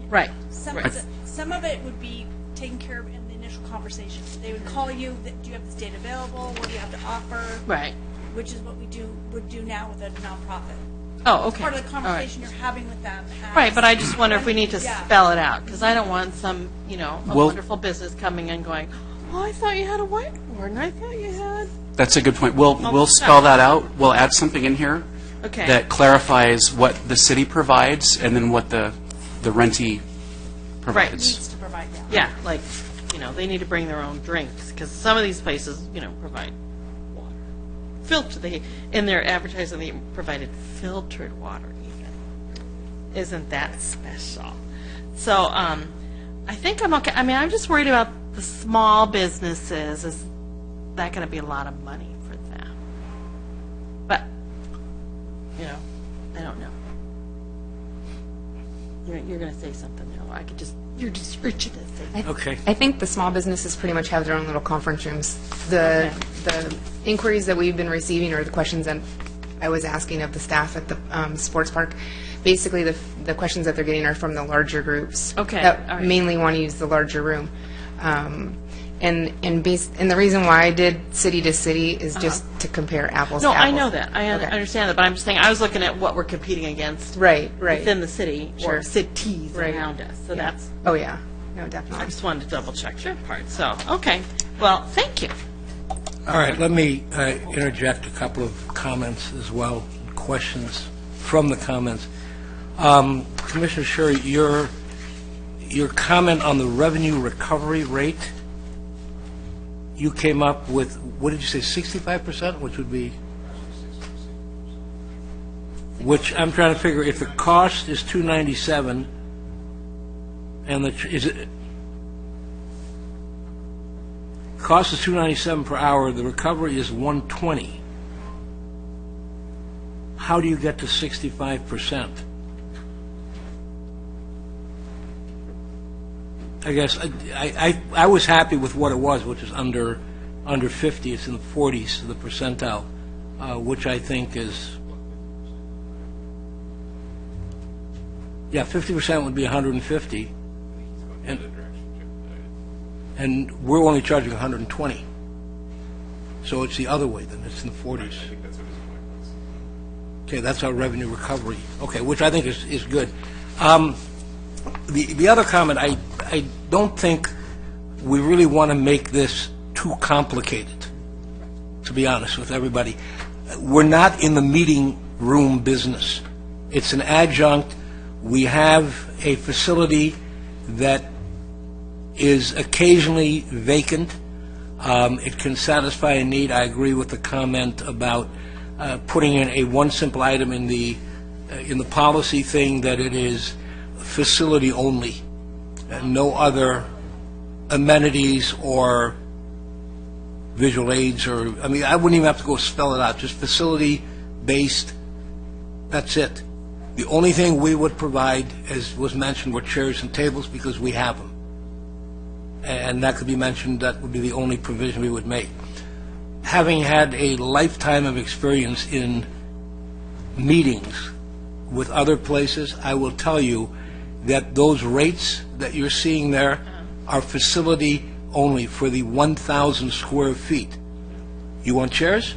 [SPEAKER 3] Right.
[SPEAKER 7] Some of it would be taken care of in the initial conversation. They would call you, do you have this date available? What do you have to offer?
[SPEAKER 3] Right.
[SPEAKER 7] which is what would do now with a nonprofit.
[SPEAKER 3] Oh, okay.
[SPEAKER 7] Part of the
[SPEAKER 3] All right.
[SPEAKER 7] conversation you're having with them.
[SPEAKER 3] Right, but I just wonder if we need to
[SPEAKER 7] Yeah.
[SPEAKER 3] spell it out, because I don't want some, a
[SPEAKER 5] Well-
[SPEAKER 3] wonderful business coming and going, oh, I thought you had a whiteboard, and I thought you had...
[SPEAKER 5] That's a good point. We'll spell that out. We'll add something in here
[SPEAKER 3] Okay.
[SPEAKER 5] that clarifies what the city provides and then what the rentee provides.
[SPEAKER 7] Needs to provide that.
[SPEAKER 3] Yeah, like, they need to bring their own drinks, because some of these places, provide water. In their advertising, they provided filtered water even. Isn't that special? So, I think I'm okay. I mean, I'm just worried about the small businesses. Is that going to be a lot of money for them? But, I don't know. You're going to say something, you're just urgent to say something.
[SPEAKER 1] Okay.
[SPEAKER 6] I think the small businesses pretty much have their own little conference rooms. The inquiries that we've been receiving, or the questions that I was asking of the staff at the sports park, basically the questions that they're getting are from the larger groups.
[SPEAKER 3] Okay,
[SPEAKER 6] That
[SPEAKER 3] all right.
[SPEAKER 6] mainly want to use the larger room. And the reason why I did city to city is just to compare apples
[SPEAKER 3] No,
[SPEAKER 6] to apples.
[SPEAKER 3] I know that. I
[SPEAKER 6] Okay.
[SPEAKER 3] understand that, but I'm just saying, I was looking at what we're competing against
[SPEAKER 6] Right.
[SPEAKER 3] within the city or
[SPEAKER 6] Sure.
[SPEAKER 3] cities
[SPEAKER 6] Right.
[SPEAKER 3] around us. So that's,
[SPEAKER 6] Oh, yeah. No,
[SPEAKER 3] I
[SPEAKER 6] definitely.
[SPEAKER 3] just wanted to double check your part. So, okay. Well, thank you.
[SPEAKER 1] All right, let me interject a couple of comments as well, questions from the comments. Commissioner Sherry, your comment on the revenue recovery rate, you came up with, what did you say, 65%, which would be? Which I'm trying to figure, if the cost is $297, and cost is $297 per hour, the recovery is $120. How do you get to 65%? I guess I was happy with what it was, which is under 50. It's in the 40s, the percentile, which I think is, 50% would be 150. And we're only charging 120. So it's the other way, then, it's in the 40s. Okay, that's our revenue recovery. Okay, which I think is good. The other comment, I don't think we really want to make this too complicated, to be honest with everybody. We're not in the meeting room business. It's an adjunct. We have a facility that is occasionally vacant. It can satisfy a need. I agree with the comment about putting in a one simple item in the policy thing, that it is facility only, and no other amenities or visual aids, or, I mean, I wouldn't even have to go spell it out, just facility-based, that's it. The only thing we would provide, as was mentioned, were chairs and tables, because we have them. And that could be mentioned, that would be the only provision we would make. Having had a lifetime of experience in meetings with other places, I will tell you that those rates that you're seeing there are facility only for the 1,000 square feet. You want chairs?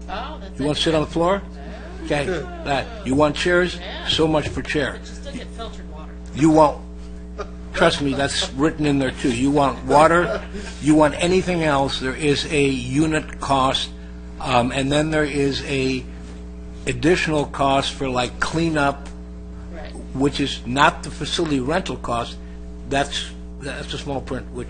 [SPEAKER 3] Oh, that's
[SPEAKER 1] You want to sit on the floor? Okay. You want chairs? So much per chair.
[SPEAKER 3] Still get filtered water.
[SPEAKER 1] You want, trust me, that's written in there too. You want water, you want anything else, there is a unit cost, and then there is a additional cost for like cleanup,
[SPEAKER 3] Right.
[SPEAKER 1] which is not the facility rental cost. That's a small print, which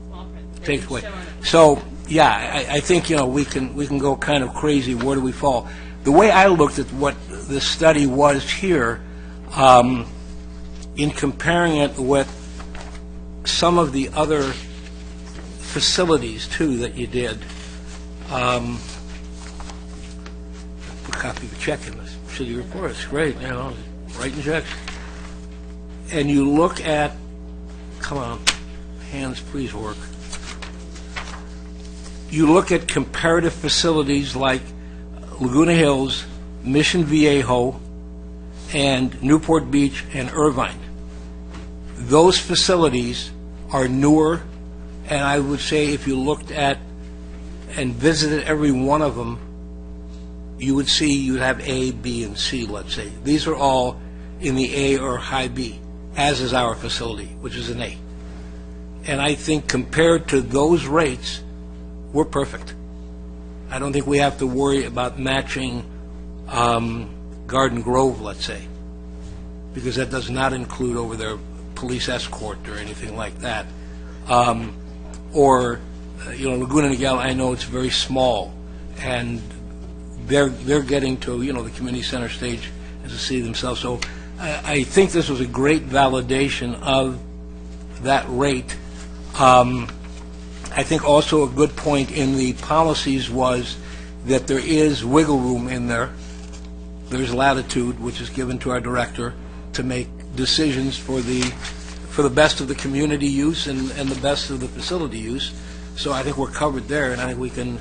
[SPEAKER 3] Small print.
[SPEAKER 1] takes away.
[SPEAKER 3] Showing it.
[SPEAKER 1] So, yeah, I think, we can go kind of crazy. Where do we fall? The way I looked at what the study was here, in comparing it with some of the other facilities, too, that you did, put a copy of a check in this city report. It's great, writing checks. And you look at, come on, hands, please work. You look at comparative facilities like Laguna Hills, Mission Viejo, and Newport Beach and Irvine. Those facilities are newer, and I would say if you looked at and visited every one of them, you would see you'd have A, B, and C, let's say. These are all in the A or high B, as is our facility, which is an A. And I think compared to those rates, we're perfect. I don't think we have to worry about matching Garden Grove, let's say, because that does not include over their police escort or anything like that. Laguna Niguel, I know it's very small, and they're getting to, the community center stage as a city themselves. So I think this was a great validation of that rate. I think also a good point in the policies was that there is wiggle room in there. There's latitude, which is given to our director to make decisions for the best of the community use and the best of the facility use. So I think we're covered there, and I think we can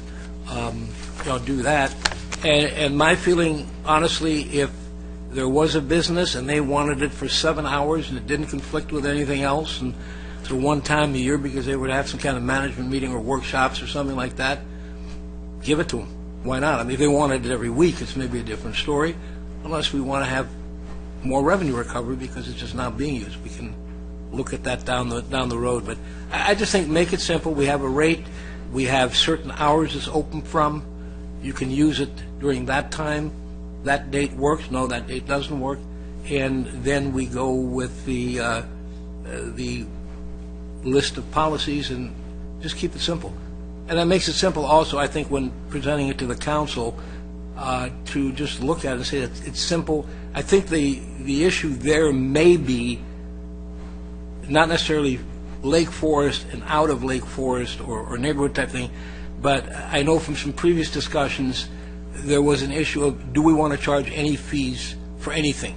[SPEAKER 1] do that. And my feeling, honestly, if there was a business and they wanted it for 7 hours and it didn't conflict with anything else, and to one time a year because they would have some kind of management meeting or workshops or something like that, give it to them. Why not? I mean, if they wanted it every week, it's maybe a different story, unless we want to have more revenue recovery because it's just not being used. We can look at that down the road. But I just think make it simple. We have a rate. We have certain hours it's open from. You can use it during that time. That date works. No, that date doesn't work. And then we go with the list of policies and just keep it simple. And that makes it simple also, I think, when presenting it to the council, to just look at it and say that it's simple. I think the issue there may be not necessarily Lake Forest and out of Lake Forest or neighborhood type thing, but I know from some previous discussions there was an issue of, do we want to charge any fees for anything?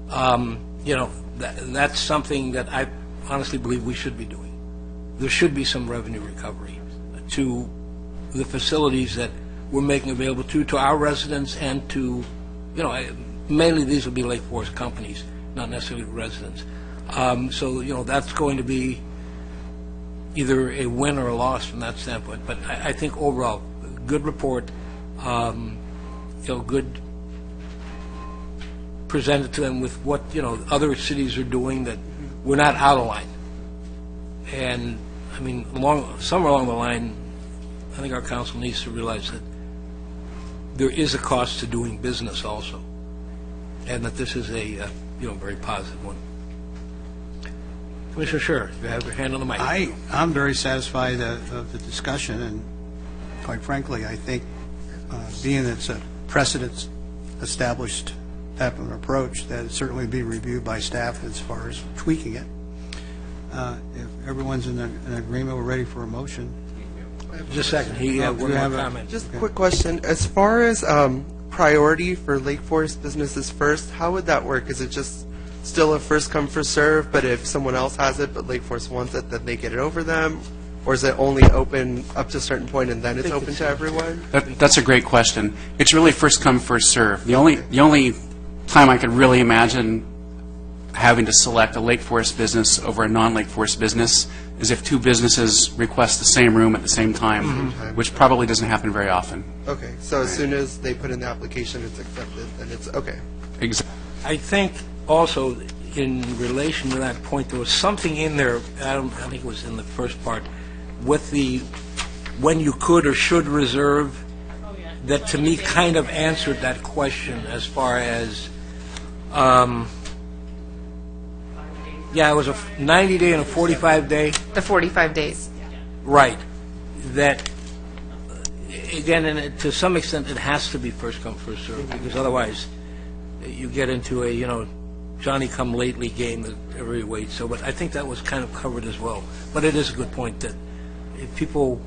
[SPEAKER 1] That's something that I honestly believe we should be doing. There should be some revenue recovery to the facilities that we're making available to our residents and to, mainly these will be Lake Forest companies, not necessarily residents. So that's going to be either a win or a loss from that standpoint. But I think overall, good report, good presented to them with what, other cities are doing, that we're not out of line. And, I mean, somewhere along the line, I think our council needs to realize that there is a cost to doing business also, and that this is a, very positive one. Commissioner Scher, you have your hand on the mic.
[SPEAKER 11] I'm very satisfied of the discussion, and quite frankly, I think being that it's a precedent-established type of an approach, that it certainly be reviewed by staff as far as tweaking it. If everyone's in agreement, we're ready for a motion.
[SPEAKER 1] Just a second. He had one more comment.
[SPEAKER 12] Just a quick question. As far as priority for Lake Forest businesses first, how would that work? Is it just still a first come, first serve, but if someone else has it but Lake Forest wants it, then they get it over them? Or is it only open up to a certain point and then it's open to everyone?
[SPEAKER 5] That's a great question. It's really first come, first serve. The only time I could really imagine having to select a Lake Forest business over a non-Lake Forest business is if two businesses request the same room at the same time, which probably doesn't happen very often.
[SPEAKER 12] Okay, so as soon as they put in the application, it's accepted, and it's okay.
[SPEAKER 5] Exactly.
[SPEAKER 1] I think also in relation to that point, there was something in there, I think it was in the first part, with the when you could or should reserve, that to me kind of answered that question as far as, it was a 90-day and a 45-day.
[SPEAKER 6] The 45 days.
[SPEAKER 1] Right. That, again, and to some extent, it has to be first come, first served, because otherwise you get into a, Johnny-come-lately game that everybody waits. So, but I think that was kind of covered as well. But it is a good point that if people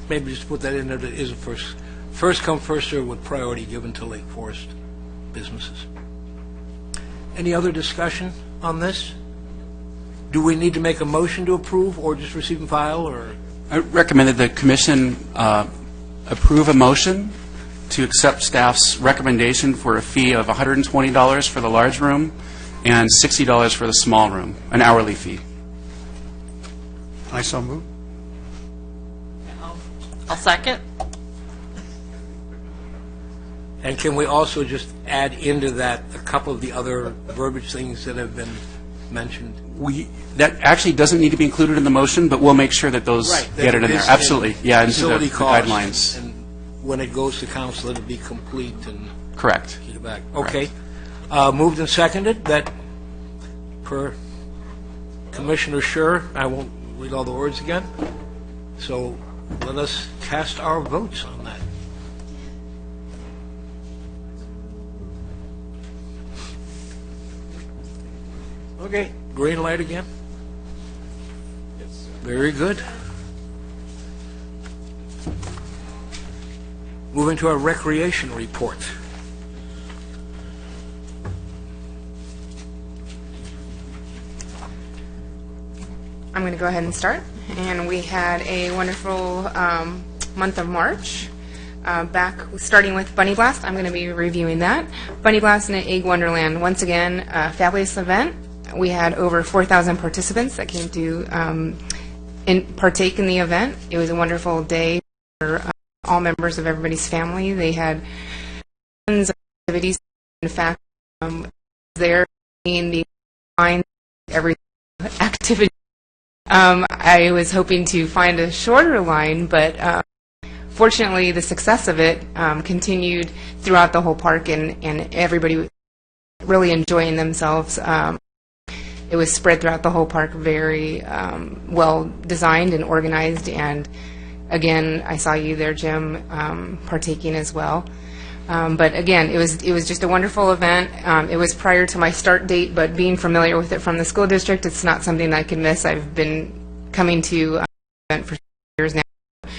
[SPEAKER 1] maybe just put that in there, that is a first come, first served with priority given to Lake Forest businesses. Any other discussion on this? Do we need to make a motion to approve or just receive and file, or?
[SPEAKER 5] I recommend that the commission approve a motion to accept staff's recommendation for a fee of $120 for the large room and $60 for the small room, an hourly fee.
[SPEAKER 11] I so move.
[SPEAKER 3] I'll second.
[SPEAKER 1] And can we also just add into that a couple of the other verbiage things that have been mentioned?
[SPEAKER 5] That actually doesn't need to be included in the motion, but we'll make sure that those get it in there. Absolutely, yeah, into the
[SPEAKER 1] Facility costs.
[SPEAKER 5] guidelines.
[SPEAKER 1] And when it goes to council, it'll be complete and
[SPEAKER 5] Correct.
[SPEAKER 1] get it back. Okay. Moved and seconded that per Commissioner Scher, I won't read all the words again. So let us cast our votes on that. Okay, green light again? Very good. Moving to our recreation report.
[SPEAKER 6] I'm going to go ahead and start. And we had a wonderful month of March. Back starting with Bunny Blast, I'm going to be reviewing that. Bunny Blast in an Egg Wonderland, once again, a fabulous event. We had over 4,000 participants that came to partake in the event. It was a wonderful day for all members of everybody's family. They had tons of activities. In fact, there in the line, every activity. I was hoping to find a shorter line, but fortunately, the success of it continued throughout the whole park, and everybody was really enjoying themselves. It was spread throughout the whole park, very well designed and organized, and again, I saw you there, Jim, partaking as well. But again, it was just a wonderful event. It was prior to my start date, but being familiar with it from the school district, it's not something that I can miss. I've been coming to the event for years now. I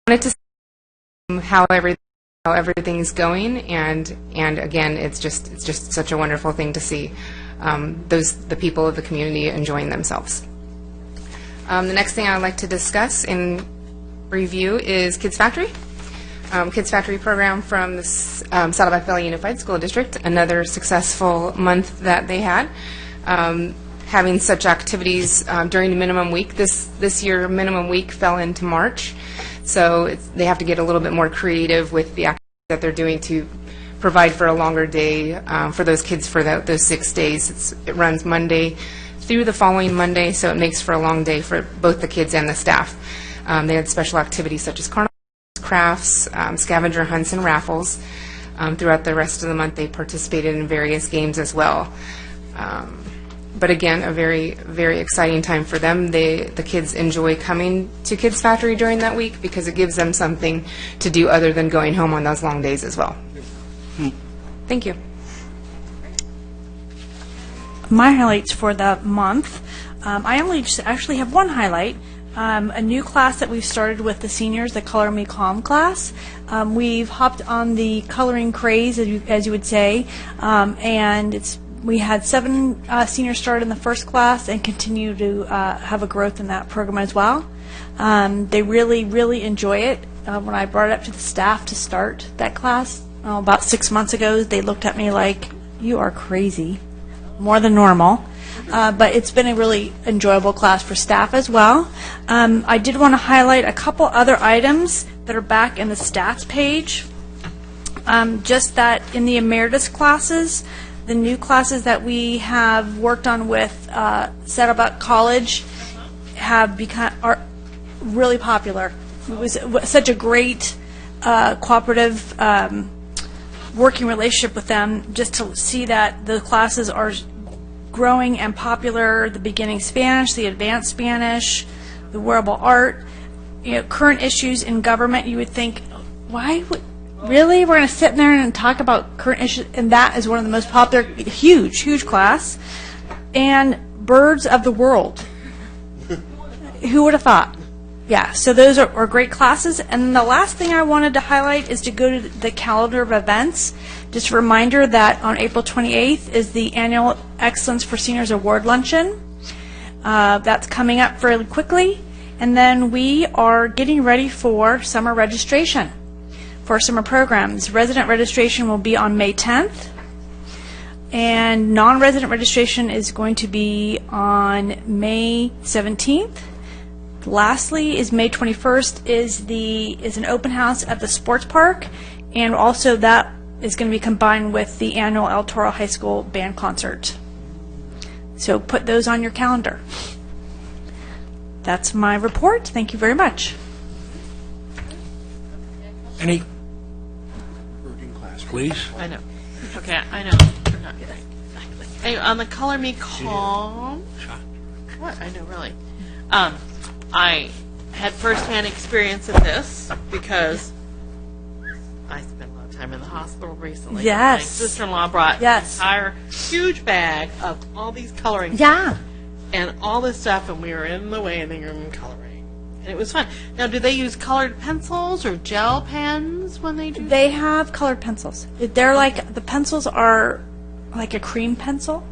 [SPEAKER 6] wanted to see how everything's going, and again, it's just such a wonderful thing to see the people of the community enjoying themselves. The next thing I would like to discuss in review is Kids Factory. Kids Factory program from the Saddleback Valley Unified School District, another successful month that they had. Having such activities during the minimum week. This year, minimum week fell into March, so they have to get a little bit more creative with the activities that they're doing to provide for a longer day for those kids for those 6 days. It runs Monday through the following Monday, so it makes for a long day for both the kids and the staff. They had special activities such as carnival, crafts, scavenger hunts, and raffles. Throughout the rest of the month, they participated in various games as well. But again, a very, very exciting time for them. The kids enjoy coming to Kids Factory during that week because it gives them something to do other than going home on those long days as well. Thank you.
[SPEAKER 7] My highlights for the month, I only just actually have one highlight. A new class that we've started with the seniors, the Color Me Calm class. We've hopped on the coloring craze, as you would say, and we had 7 seniors start in the first class and continue to have a growth in that program as well. They really, really enjoy it. When I brought it up to the staff to start that class about 6 months ago, they looked at me like, "You are crazy," more than normal. But it's been a really enjoyable class for staff as well. I did want to highlight a couple other items that are back in the stats page. Just that in the emeritus classes, the new classes that we have worked on with Saddleback College are really popular. It was such a great cooperative working relationship with them, just to see that the classes are growing and popular, the beginning Spanish, the advanced Spanish, the wearable art, current issues in government. You would think, really? We're going to sit in there and talk about current issues? And that is one of the most popular, huge class. And birds of the world. Who would have thought? Yeah, so those are great classes. And the last thing I wanted to highlight is to go to the calendar of events. Just a reminder that on April 28th is the annual Excellence for Seniors Award Luncheon. That's coming up fairly quickly. And then we are getting ready for summer registration for summer programs. Resident registration will be on May 10th. And non-resident registration is going to be on May 17th. Lastly is May 21st is an open house at the sports park, and also that is going to be combined with the annual El Toro High School band concert. So put those on your calendar. That's my report. Thank you very much.
[SPEAKER 1] Any? Please.
[SPEAKER 3] I know. Okay, I know. Anyway, on the Color Me Calm. What? I know, really. I had firsthand experience of this because I spent a lot of time in the hospital recently.
[SPEAKER 7] Yes.
[SPEAKER 3] My sister-in-law brought an entire huge bag of all these coloring.
[SPEAKER 7] Yeah.
[SPEAKER 3] And all this stuff, and we were in the waiting room coloring. And it was fun. Now, do they use colored pencils or gel pens when they do?
[SPEAKER 7] They have colored pencils. They're like, the pencils are like a cream pencil.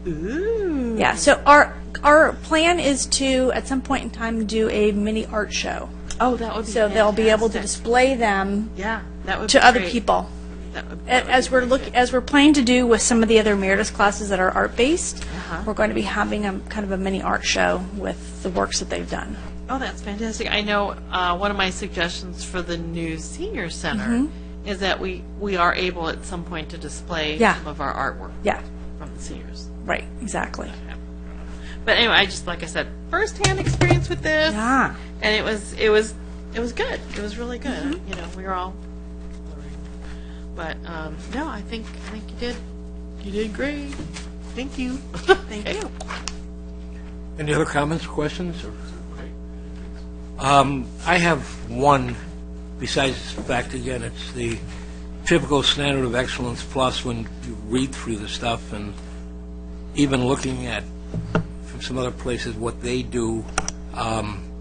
[SPEAKER 3] Ooh.
[SPEAKER 7] Yeah, so our plan is to, at some point in time, do a mini art show.
[SPEAKER 3] Oh, that would be
[SPEAKER 7] So they'll be able to
[SPEAKER 3] fantastic.
[SPEAKER 7] display them
[SPEAKER 3] Yeah, that would
[SPEAKER 7] to
[SPEAKER 3] be
[SPEAKER 7] other
[SPEAKER 3] great.
[SPEAKER 7] people.
[SPEAKER 3] That would
[SPEAKER 7] As we're planning to do with some of the other emeritus classes that are art-based, we're going to be having a kind of a mini art show with the works that they've done.
[SPEAKER 3] Oh, that's fantastic. I know one of my suggestions for the new senior center is that we are able at some point to display some of our artwork from the seniors.
[SPEAKER 7] Right, exactly.
[SPEAKER 3] But anyway, I just, like I said, first-hand experience with this.
[SPEAKER 7] Yeah.
[SPEAKER 3] And it was good. It was really good. You know, we were all but no, I think you did great. Thank you. Thank you.
[SPEAKER 1] Any other comments, questions? I have one, besides the fact, again, it's the typical standard of excellence plus when you read through the stuff and even looking at, from some other places, what they do,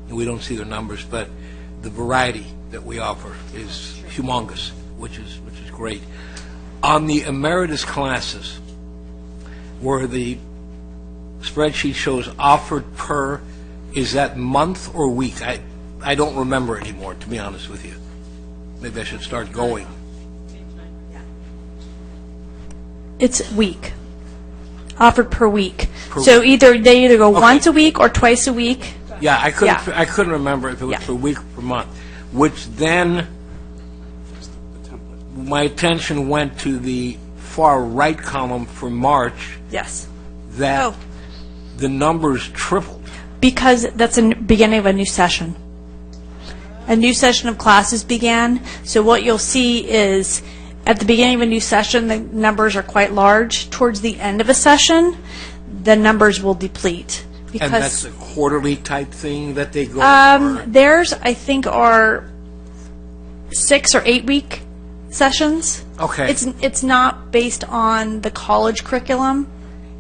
[SPEAKER 1] we don't see their numbers, but the variety that we offer is humongous, which is great. On the emeritus classes, where the spreadsheet shows offered per, is that month or week? I don't remember anymore, to be honest with you. Maybe I should start going.
[SPEAKER 7] It's week. Offered per week.
[SPEAKER 1] Per
[SPEAKER 7] So
[SPEAKER 1] week.
[SPEAKER 7] they either go once a week or twice a week.
[SPEAKER 1] Yeah, I couldn't remember if it was per week or per month, which then my attention went to the far right column for March.
[SPEAKER 7] Yes.
[SPEAKER 1] That the numbers tripled.
[SPEAKER 7] Because that's the beginning of a new session. A new session of classes began. So what you'll see is at the beginning of a new session, the numbers are quite large. Towards the end of a session, the numbers will deplete.
[SPEAKER 1] And that's a quarterly type thing that they go for?
[SPEAKER 7] Theirs, I think, are 6 or 8 week sessions.
[SPEAKER 1] Okay.
[SPEAKER 7] It's not based on the college curriculum.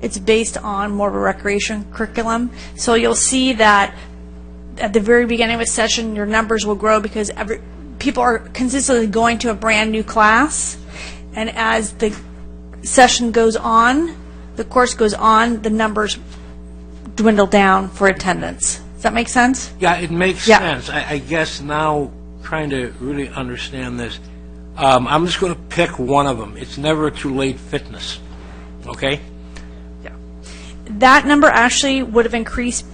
[SPEAKER 7] It's based on more of a recreation curriculum. So you'll see that at the very beginning of a session, your numbers will grow because people are consistently going to a brand new class. And as the session goes on, the course goes on, the numbers dwindle down for attendance. Does that make sense?
[SPEAKER 1] Yeah, it makes sense. I guess now, trying to really understand this, I'm just going to pick one of them. It's never too late fitness. Okay?
[SPEAKER 7] That number actually would have increased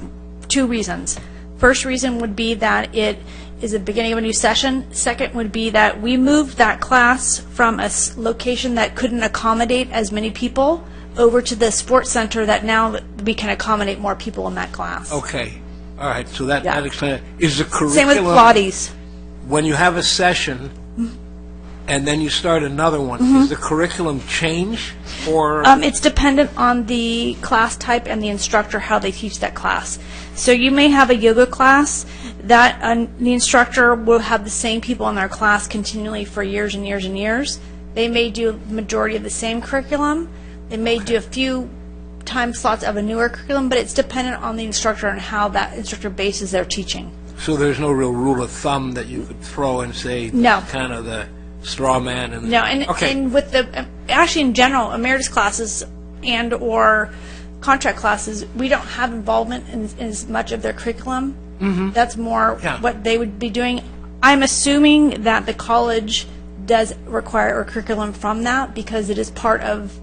[SPEAKER 7] 2 reasons. First reason would be that it is the beginning of a new session. Second would be that we moved that class from a location that couldn't accommodate as many people over to the sports center that now we can accommodate more people in that class.
[SPEAKER 1] Okay. All right. So that explains it. Is the curriculum...
[SPEAKER 7] Same with Pilates.
[SPEAKER 1] When you have a session and then you start another one, does the curriculum change? Or
[SPEAKER 7] It's dependent on the class type and the instructor, how they teach that class. So you may have a yoga class that the instructor will have the same people in their class continually for years and years and years. They may do a majority of the same curriculum. They may do a few time slots of a newer curriculum, but it's dependent on the instructor and how that instructor bases their teaching.
[SPEAKER 1] So there's no real rule of thumb that you could throw and say
[SPEAKER 7] No.
[SPEAKER 1] kind of the straw man. And
[SPEAKER 7] No, and with the, actually in general, emeritus classes and or contract classes, we don't have involvement in as much of their curriculum. That's more what they would be doing. I'm assuming that the college does require a curriculum from that because it is part of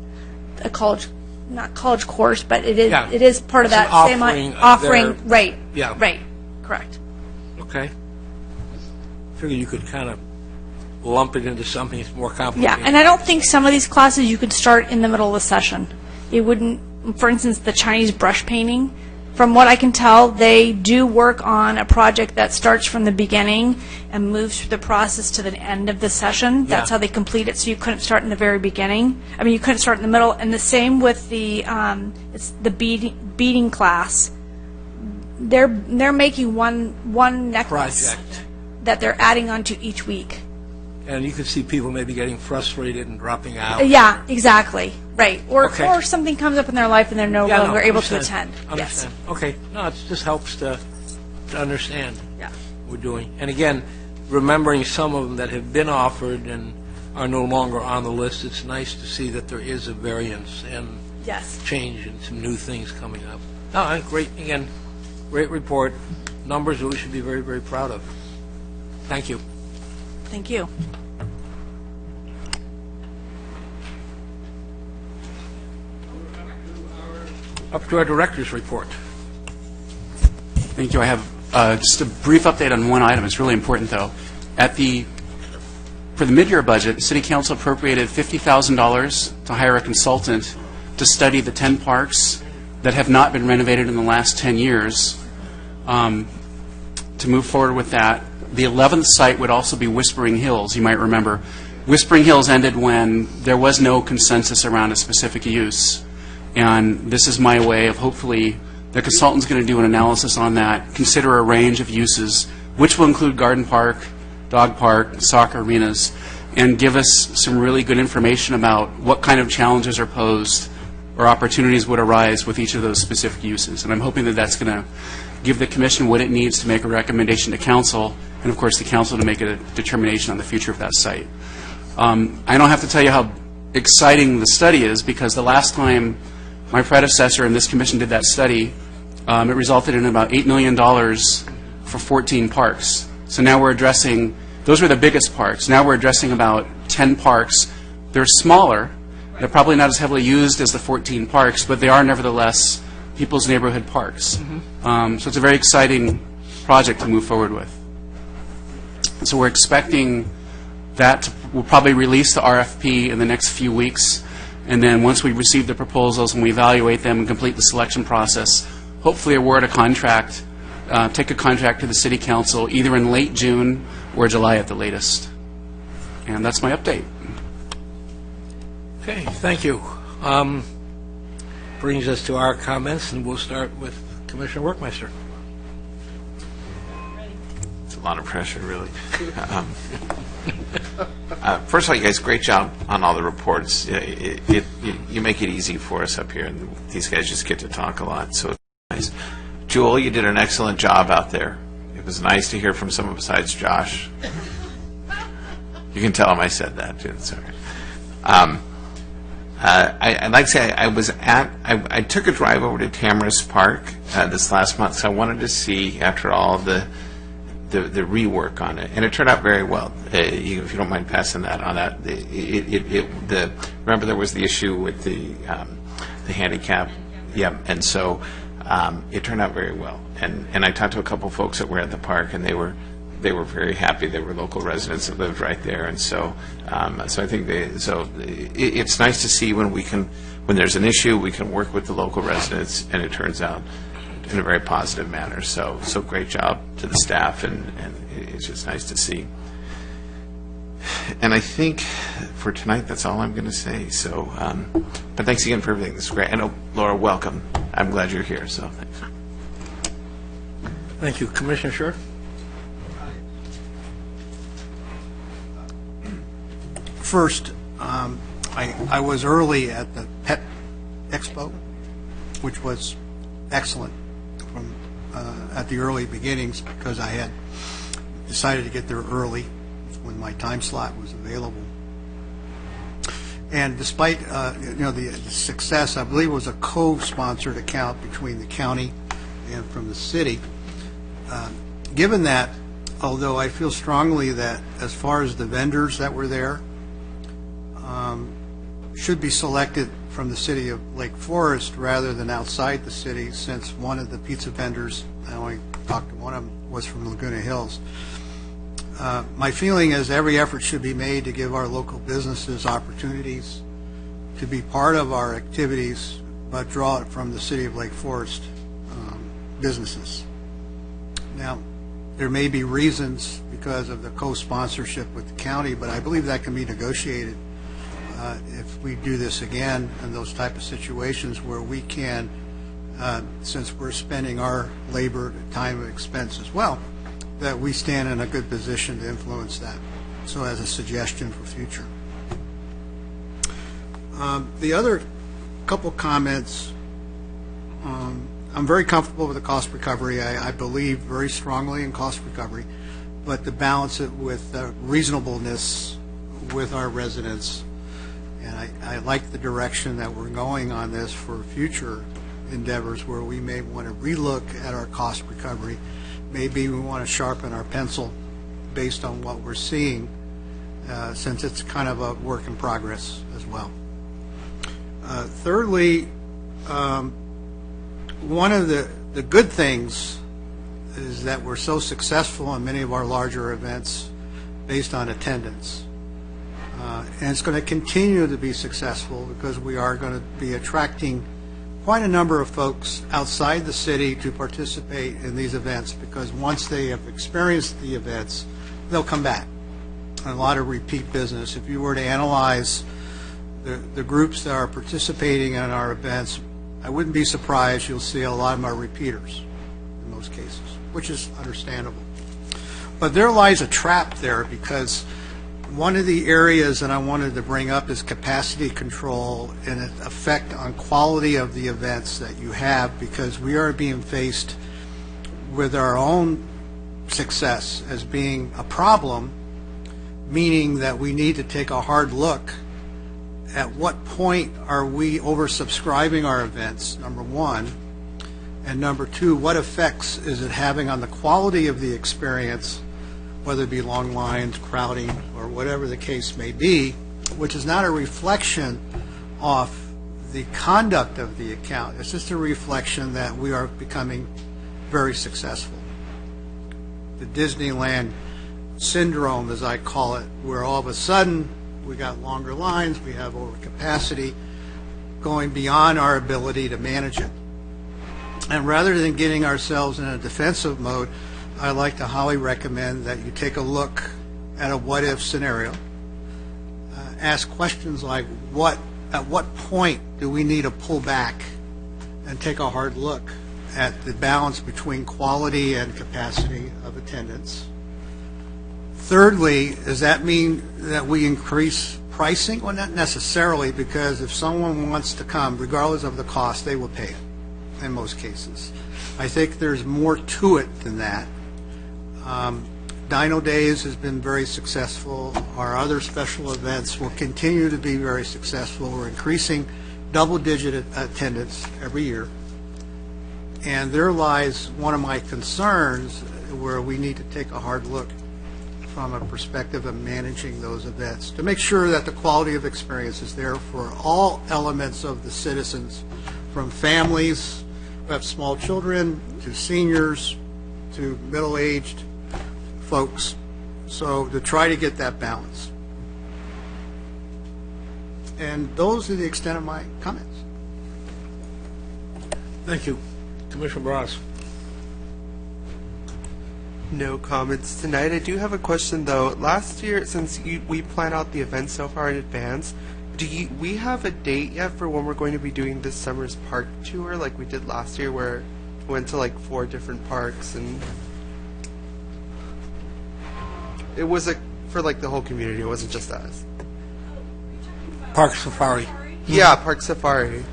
[SPEAKER 7] a college, not college course, but it is part of
[SPEAKER 1] It's
[SPEAKER 7] that
[SPEAKER 1] an
[SPEAKER 7] same
[SPEAKER 1] offering of their-
[SPEAKER 7] right.
[SPEAKER 1] Yeah.
[SPEAKER 7] Right. Correct.
[SPEAKER 1] Okay. Figure you could kind of lump it into something that's more complicated.
[SPEAKER 7] Yeah, and I don't think some of these classes you could start in the middle of the session. It wouldn't, for instance, the Chinese brush painting. From what I can tell, they do work on a project that starts from the beginning and moves through the process to the end of the session. That's how they complete it, so you couldn't start in the very beginning. I mean, you couldn't start in the middle. And the same with the it's the beading class. They're making one necklace
[SPEAKER 1] Project.
[SPEAKER 7] that they're adding onto each week.
[SPEAKER 1] And you could see people maybe getting frustrated and dropping out.
[SPEAKER 7] Yeah, exactly. Right. Or
[SPEAKER 1] Okay.
[SPEAKER 7] or something comes up in their life and they're no
[SPEAKER 1] Yeah,
[SPEAKER 7] longer able to
[SPEAKER 1] understand.
[SPEAKER 7] attend.
[SPEAKER 1] Understand. Okay. No, it just helps to understand
[SPEAKER 7] Yeah.
[SPEAKER 1] what we're doing. And again, remembering some of them that have been offered and are no longer on the list, it's nice to see that there is a variance and
[SPEAKER 7] Yes.
[SPEAKER 1] change and some new things coming up. No, great, again, great report. Numbers that we should be very, very proud of. Thank you.
[SPEAKER 7] Thank you.
[SPEAKER 1] Up to our director's report.
[SPEAKER 5] Thank you. I have just a brief update on one item. It's really important, though. For the mid-year budget, the City Council appropriated $50,000 to hire a consultant to study the 10 parks that have not been renovated in the last 10 years. To move forward with that, the 11th site would also be Whispering Hills, you might remember. Whispering Hills ended when there was no consensus around a specific use. And this is my way of hopefully the consultant's going to do an analysis on that, consider a range of uses, which will include garden park, dog park, soccer arenas, and give us some really good information about what kind of challenges are posed or opportunities would arise with each of those specific uses. And I'm hoping that that's going to give the commission what it needs to make a recommendation to council, and of course the council to make a determination on the future of that site. I don't have to tell you how exciting the study is, because the last time my predecessor and this commission did that study, it resulted in about $8 million for 14 parks. So now we're addressing, those were the biggest parks. Now we're addressing about 10 parks. They're smaller. They're probably not as heavily used as the 14 parks, but they are nevertheless people's neighborhood parks. So it's a very exciting project to move forward with. So we're expecting that we'll probably release the RFP in the next few weeks, and then once we receive the proposals and we evaluate them and complete the selection process, hopefully award a contract, take a contract to the City Council either in late June or July at the latest. And that's my update.
[SPEAKER 1] Okay, thank you. Brings us to our comments, and we'll start with Commissioner Workmeister.
[SPEAKER 2] It's a lot of pressure, really. First of all, you guys, great job on all the reports. You make it easy for us up here, and these guys just get to talk a lot, so it's nice. Jewel, you did an excellent job out there. It was nice to hear from someone besides Josh. You can tell him I said that, too. It's all right. I'd like to say I took a drive over to Tamara's Park this last month, so I wanted to see, after all the rework on it, and it turned out very well. If you don't mind passing that on, remember there was the issue with the handicap, and so it turned out very well. And I talked to a couple folks that were at the park, and they were very happy. They were local residents that lived right there, and so I think it's nice to see when there's an issue, we can work with the local residents, and it turns out in a very positive manner. So great job to the staff, and it's just nice to see. And I think for tonight, that's all I'm going to say. So, but thanks again for everything. This is great. I know, Laura, welcome. I'm glad you're here. So thanks.
[SPEAKER 1] Thank you. Commissioner Scher?
[SPEAKER 11] First, I was early at the Pet Expo, which was excellent from at the early beginnings, because I had decided to get there early when my time slot was available. And despite the success, I believe it was a co-sponsored account between the county and from the city. Given that, although I feel strongly that as far as the vendors that were there, should be selected from the city of Lake Forest rather than outside the city, since one of the pizza vendors, I only talked to one of them, was from Laguna Hills. My feeling is every effort should be made to give our local businesses opportunities to be part of our activities, but draw it from the City of Lake Forest businesses. Now, there may be reasons because of the co-sponsorship with the county, but I believe that can be negotiated if we do this again in those type of situations where we can, since we're spending our labor, time, and expense as well, that we stand in a good position to influence that. So as a suggestion for future. The other couple comments, I'm very comfortable with the cost recovery. I believe very strongly in cost recovery, but to balance it with reasonableness with our residents. And I like the direction that we're going on this for future endeavors where we may want to relook at our cost recovery. Maybe we want to sharpen our pencil based on what we're seeing, since it's kind of a work in progress as well. Thirdly, one of the good things is that we're so successful in many of our larger events based on attendance. And it's going to continue to be successful because we are going to be attracting quite a number of folks outside the city to participate in these events, because once they have experienced the events, they'll come back. And a lot of repeat business. If you were to analyze the groups that are participating in our events, I wouldn't be surprised you'll see a lot of them are repeaters in most cases, which is understandable. But there lies a trap there, because one of the areas that I wanted to bring up is capacity control and its effect on quality of the events that you have, because we are being faced with our own success as being a problem, meaning that we need to take a hard look at what point are we oversubscribing our events, number one, and number two, what effects is it having on the quality of the experience, whether it be long lines, crowding, or whatever the case may be, which is not a reflection of the conduct of the account. It's just a reflection that we are becoming very successful. The Disneyland syndrome, as I call it, where all of a sudden we got longer lines, we have overcapacity, going beyond our ability to manage it. And rather than getting ourselves in a defensive mode, I'd like to highly recommend that you take a look at a what-if scenario. Ask questions like, at what point do we need to pull back and take a hard look at the balance between quality and capacity of attendance? Thirdly, does that mean that we increase pricing? Well, not necessarily, because if someone wants to come, regardless of the cost, they will pay it in most cases. I think there's more to it than that. Dino Days has been very successful. Our other special events will continue to be very successful. We're increasing double-digit attendance every year. And there lies one of my concerns where we need to take a hard look from a perspective of managing those events to make sure that the quality of experience is there for all elements of the citizens, from families who have small children to seniors to middle-aged folks. So to try to get that balance. And those are the extent of my comments.
[SPEAKER 1] Thank you. Commissioner Barras.
[SPEAKER 12] No comments tonight. I do have a question, though. Last year, since we plan out the event so far in advance, do we have a date yet for when we're going to be doing this summer's park tour like we did last year, where we went to like 4 different parks, and it was for like the whole community, it wasn't just us.
[SPEAKER 1] Park Safari.
[SPEAKER 12] Yeah, Park Safari.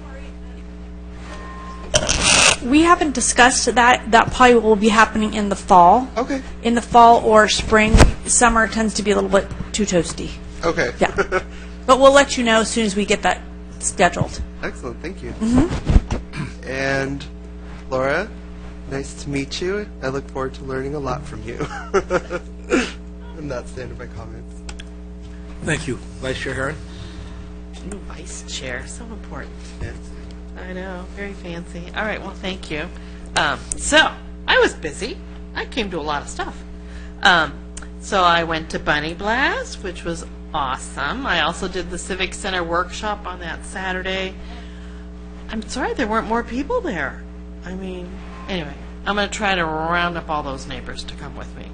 [SPEAKER 7] We haven't discussed that. That probably will be happening in the fall.
[SPEAKER 12] Okay.
[SPEAKER 7] In the fall or spring. Summer tends to be a little bit too toasty.
[SPEAKER 12] Okay.
[SPEAKER 7] Yeah. But we'll let you know as soon as we get that scheduled.
[SPEAKER 12] Excellent, thank you. And Laura, nice to meet you. I look forward to learning a lot from you. And that's the end of my comments.
[SPEAKER 1] Thank you. Vice Chair Herron.
[SPEAKER 3] Ooh, vice chair, so important. I know, very fancy. All right, well, thank you. So, I was busy. I came to a lot of stuff. So I went to Bunny Blast, which was awesome. I also did the Civic Center workshop on that Saturday. I'm sorry there weren't more people there. I mean, anyway, I'm going to try to round up all those neighbors to come with me.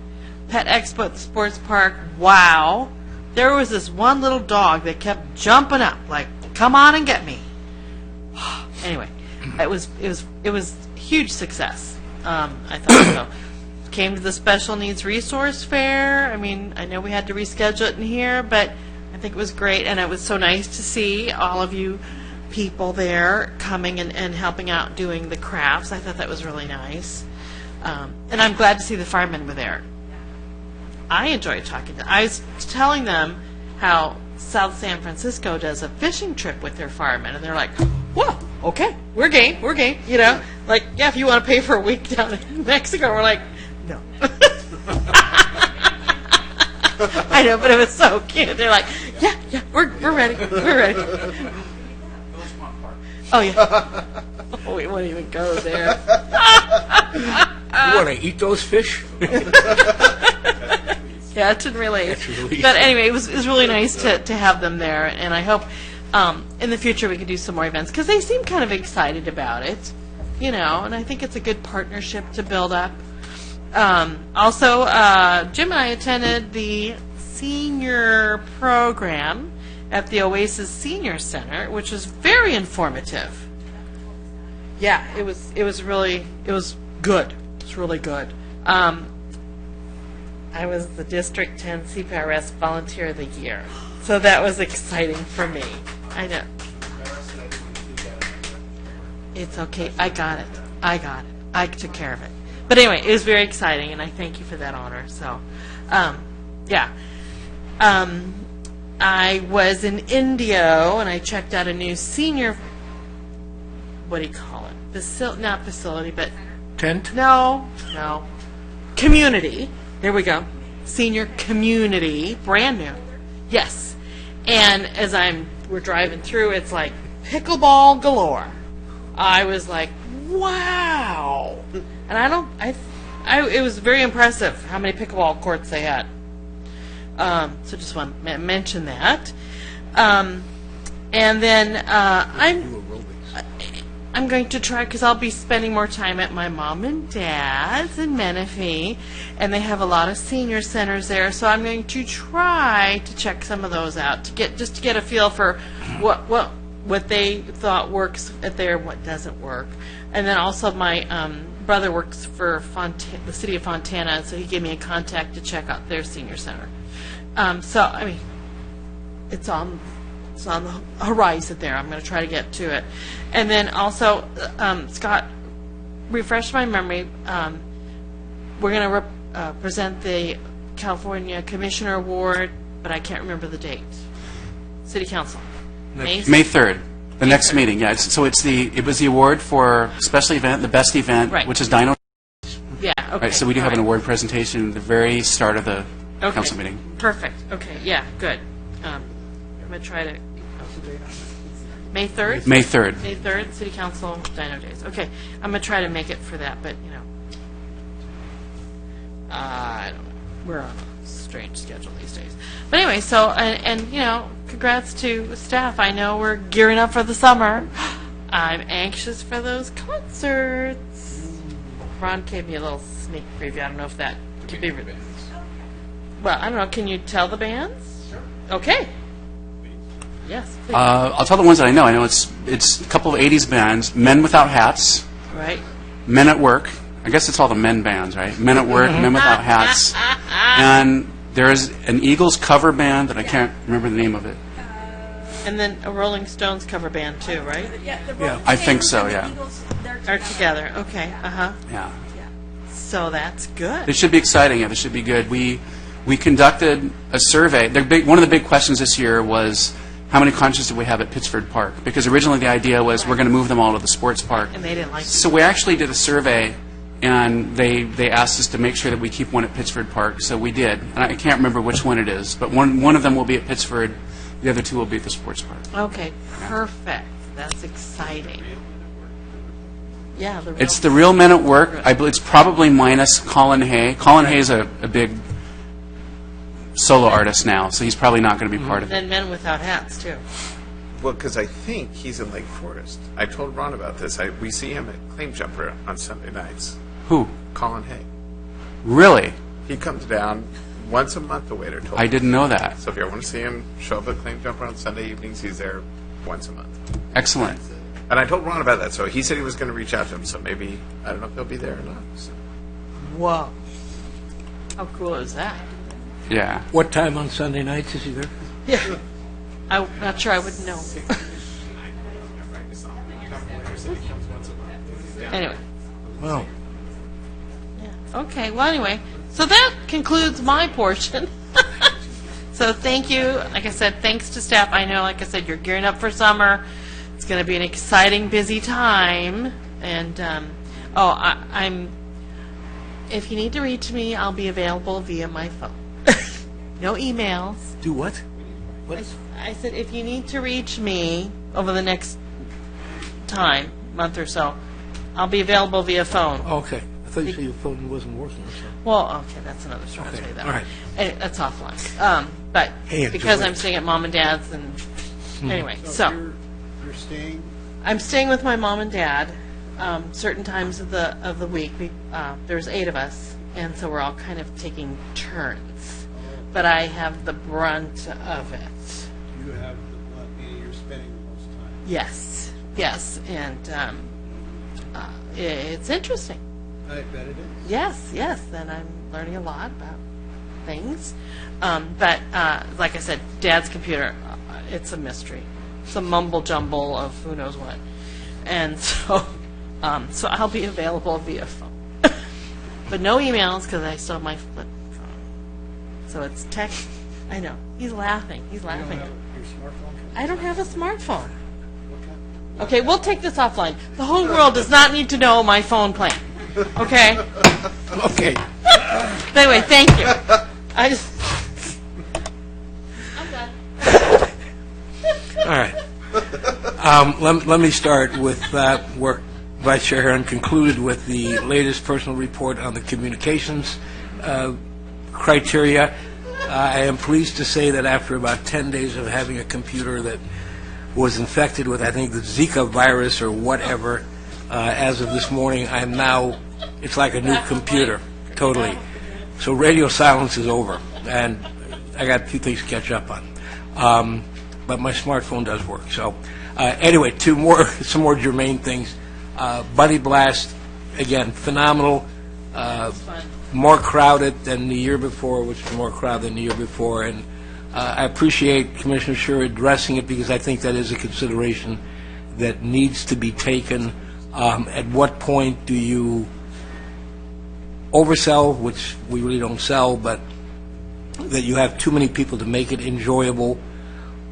[SPEAKER 3] Pet Expo at the sports park, wow. There was this one little dog that kept jumping up, like, come on and get me. Anyway, it was huge success. I thought so. Came to the Special Needs Resource Fair. I mean, I know we had to reschedule it in here, but I think it was great, and it was so nice to see all of you people there coming and helping out doing the crafts. I thought that was really nice. And I'm glad to see the firemen were there. I enjoyed talking to them. I was telling them how South San Francisco does a fishing trip with their firemen, and they're like, whoa, okay, we're game, you know. Like, yeah, if you want to pay for a week down in Mexico, we're like, no. I know, but it was so cute. They're like, yeah, we're ready, Oh, yeah. Oh, we won't even go there.
[SPEAKER 1] You want to eat those fish?
[SPEAKER 3] Yeah, it didn't really. But anyway, it was really nice to have them there, and I hope in the future we can do some more events, because they seem kind of excited about it, you know, and I think it's a good partnership to build up. Also, Jim and I attended the senior program at the Oasis Senior Center, which was very informative. Yeah, it was good. It was really good. I was the District 10 CPRS Volunteer of the Year, so that was exciting for me. I know. It's okay. I got it. I took care of it. But anyway, it was very exciting, and I thank you for that honor. So, yeah. I was in Indio, and I checked out a new senior, what do you call it? Not facility, but...
[SPEAKER 1] Tent?
[SPEAKER 3] No. Community. There we go. Senior community. Brand new. Yes. And as we're driving through, it's like pickleball galore. I was like, wow. And it was very impressive how many pickleball courts they had. So just want to mention that. And then I'm going to try, because I'll be spending more time at my mom and dad's in Menifee, and they have a lot of senior centers there, so I'm going to try to check some of those out to get a feel for what they thought works at there and what doesn't work. And then also my brother works for the city of Fontana, so he gave me a contact to check out their senior center. So, I mean, it's on the horizon there. I'm going to try to get to it. And then also, Scott, refresh my memory. We're going to present the California Commissioner Award, but I can't remember the date. City Council.
[SPEAKER 5] May 3rd, the next meeting. Yeah. It was the award for special event, the best event,
[SPEAKER 3] right,
[SPEAKER 5] which is Dino.
[SPEAKER 3] Yeah. Okay.
[SPEAKER 5] Right. So we do have an award presentation at the very start of the council meeting.
[SPEAKER 3] Perfect. Okay. Yeah. Good. I'm going to try to. May 3rd?
[SPEAKER 5] May 3rd.
[SPEAKER 3] May 3rd, City Council Dino Days. Okay, I'm going to try to make it for that, but, you know, I don't know. We're on a strange schedule these days. But anyway, so, and you know, congrats to staff. I know we're gearing up for the summer. I'm anxious for those concerts. Ron gave me a little sneak preview. I don't know if that could be... Well, I don't know. Can you tell the bands? Sure. Okay. Yes, please.
[SPEAKER 5] I'll tell the ones that I know. I know it's a couple of 80s bands. Men Without Hats.
[SPEAKER 3] Right.
[SPEAKER 5] Men at Work. I guess it's all the men bands, right? Men at Work, Men Without Hats. And there is an Eagles cover band that I can't remember the name of it.
[SPEAKER 3] And then a Rolling Stones cover band, too, right?
[SPEAKER 5] Yeah, I think so, yeah.
[SPEAKER 3] Are together. Okay, uh-huh.
[SPEAKER 5] Yeah.
[SPEAKER 3] So that's good.
[SPEAKER 5] It should be exciting. Yeah, this should be good. We conducted a survey. One of the big questions this year was, how many concerts did we have at Pittsford Park? Because originally the idea was we're going to move them all to the sports park.
[SPEAKER 3] And they didn't like it.
[SPEAKER 5] So we actually did a survey, and they asked us to make sure that we keep one at Pittsford Park. So we did. And I can't remember which one it is, but one of them will be at Pittsford. The other two will be at the sports park.
[SPEAKER 3] Okay, perfect. That's exciting. Yeah,
[SPEAKER 5] It's the real Men at Work. I believe it's probably minus Colin Hay. Colin Hay is a big solo artist now, so he's probably not going to be part of it.
[SPEAKER 3] Then Men Without Hats, too.
[SPEAKER 2] Well, because I think he's in Lake Forest. I told Ron about this. We see him at Claim Jumper on Sunday nights.
[SPEAKER 5] Who?
[SPEAKER 2] Colin Hay.
[SPEAKER 5] Really?
[SPEAKER 2] He comes down once a month, the waiter told me.
[SPEAKER 5] I didn't know that.
[SPEAKER 2] So if you ever want to see him show up at Claim Jumper on Sunday evenings, he's there once a month.
[SPEAKER 5] Excellent.
[SPEAKER 2] And I told Ron about that, so he said he was going to reach out to him, so maybe, I don't know if he'll be there or not. So.
[SPEAKER 3] Whoa. How cool is that?
[SPEAKER 5] Yeah.
[SPEAKER 1] What time on Sunday nights is he there?
[SPEAKER 3] Yeah. I'm not sure I would know. Anyway.
[SPEAKER 1] Well,
[SPEAKER 3] Yeah. Okay, well, anyway, so that concludes my portion. So thank you. Like I said, thanks to staff. I know, like I said, you're gearing up for summer. It's going to be an exciting, busy time. And, I'm, if you need to reach me, I'll be available via my phone. No emails.
[SPEAKER 1] do what? What?
[SPEAKER 3] I said, if you need to reach me over the next month or so, I'll be available via phone.
[SPEAKER 1] Okay. I thought you said your phone wasn't working or something.
[SPEAKER 3] Well, okay, that's another story.
[SPEAKER 1] Okay,
[SPEAKER 3] I'll tell you that.
[SPEAKER 1] all right.
[SPEAKER 3] And that's offline. But
[SPEAKER 1] Hey,
[SPEAKER 3] because
[SPEAKER 1] enjoy
[SPEAKER 3] I'm
[SPEAKER 1] it.
[SPEAKER 3] staying at Mom and Dad's, and anyway, so
[SPEAKER 11] You're staying?
[SPEAKER 3] I'm staying with my mom and dad certain times of the week. There's 8 of us, and so we're all kind of taking turns. But I have the brunt of it.
[SPEAKER 11] You have the meaning you're spending the most time.
[SPEAKER 3] Yes, and it's interesting.
[SPEAKER 11] I bet it is.
[SPEAKER 3] Yes, and I'm learning a lot about things. But like I said, Dad's computer, it's a mystery. It's a mumble jumble of who knows what. And so I'll be available via phone. But no emails because I still have my flip phone. So it's text. I know. He's laughing.
[SPEAKER 11] You don't have your smartphone?
[SPEAKER 3] I don't have a smartphone. Okay, we'll take this offline. The whole world does not need to know my phone plan. Okay?
[SPEAKER 1] Okay.
[SPEAKER 3] But anyway, thank you. I'm done.
[SPEAKER 1] All right. Let me start with where Vice Chair Herron concluded with the latest personal report on the communications criteria. I am pleased to say that after about 10 days of having a computer that was infected with, I think, the Zika virus or whatever, as of this morning, I'm now, it's like a new computer, totally. So radio silence is over, and I got a few things to catch up on. But my smartphone does work. So anyway, some more germane things. Bunny Blast, again, phenomenal. More crowded than the year before, which was more crowded than the year before. And I appreciate Commissioner Scher addressing it because I think that is a consideration that needs to be taken. At what point do you oversell, which we really don't sell, but that you have too many people to make it enjoyable,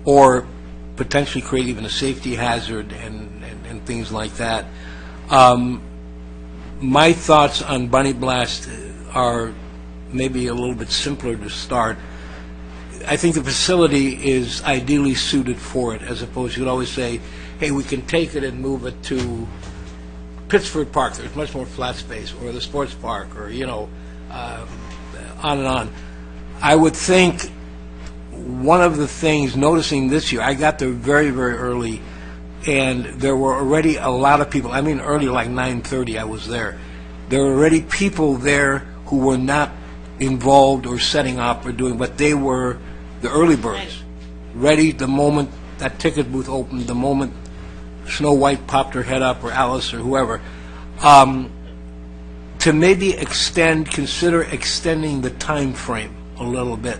[SPEAKER 1] or potentially create even a safety hazard and things like that. My thoughts on Bunny Blast are maybe a little bit simpler to start. I think the facility is ideally suited for it, as opposed, you could always say, hey, we can take it and move it to Pittsford Park. There's much more flat space, or the sports park, or, on and on. I would think one of the things, noticing this year, I got there very, very early, and there were already a lot of people. I mean, early, like 9:30, I was there. There were already people there who were not involved or setting up or doing, but they were the early birds, ready the moment that ticket booth opened, the moment Snow White popped her head up, or Alice, or whoever. To maybe consider extending the time frame a little bit.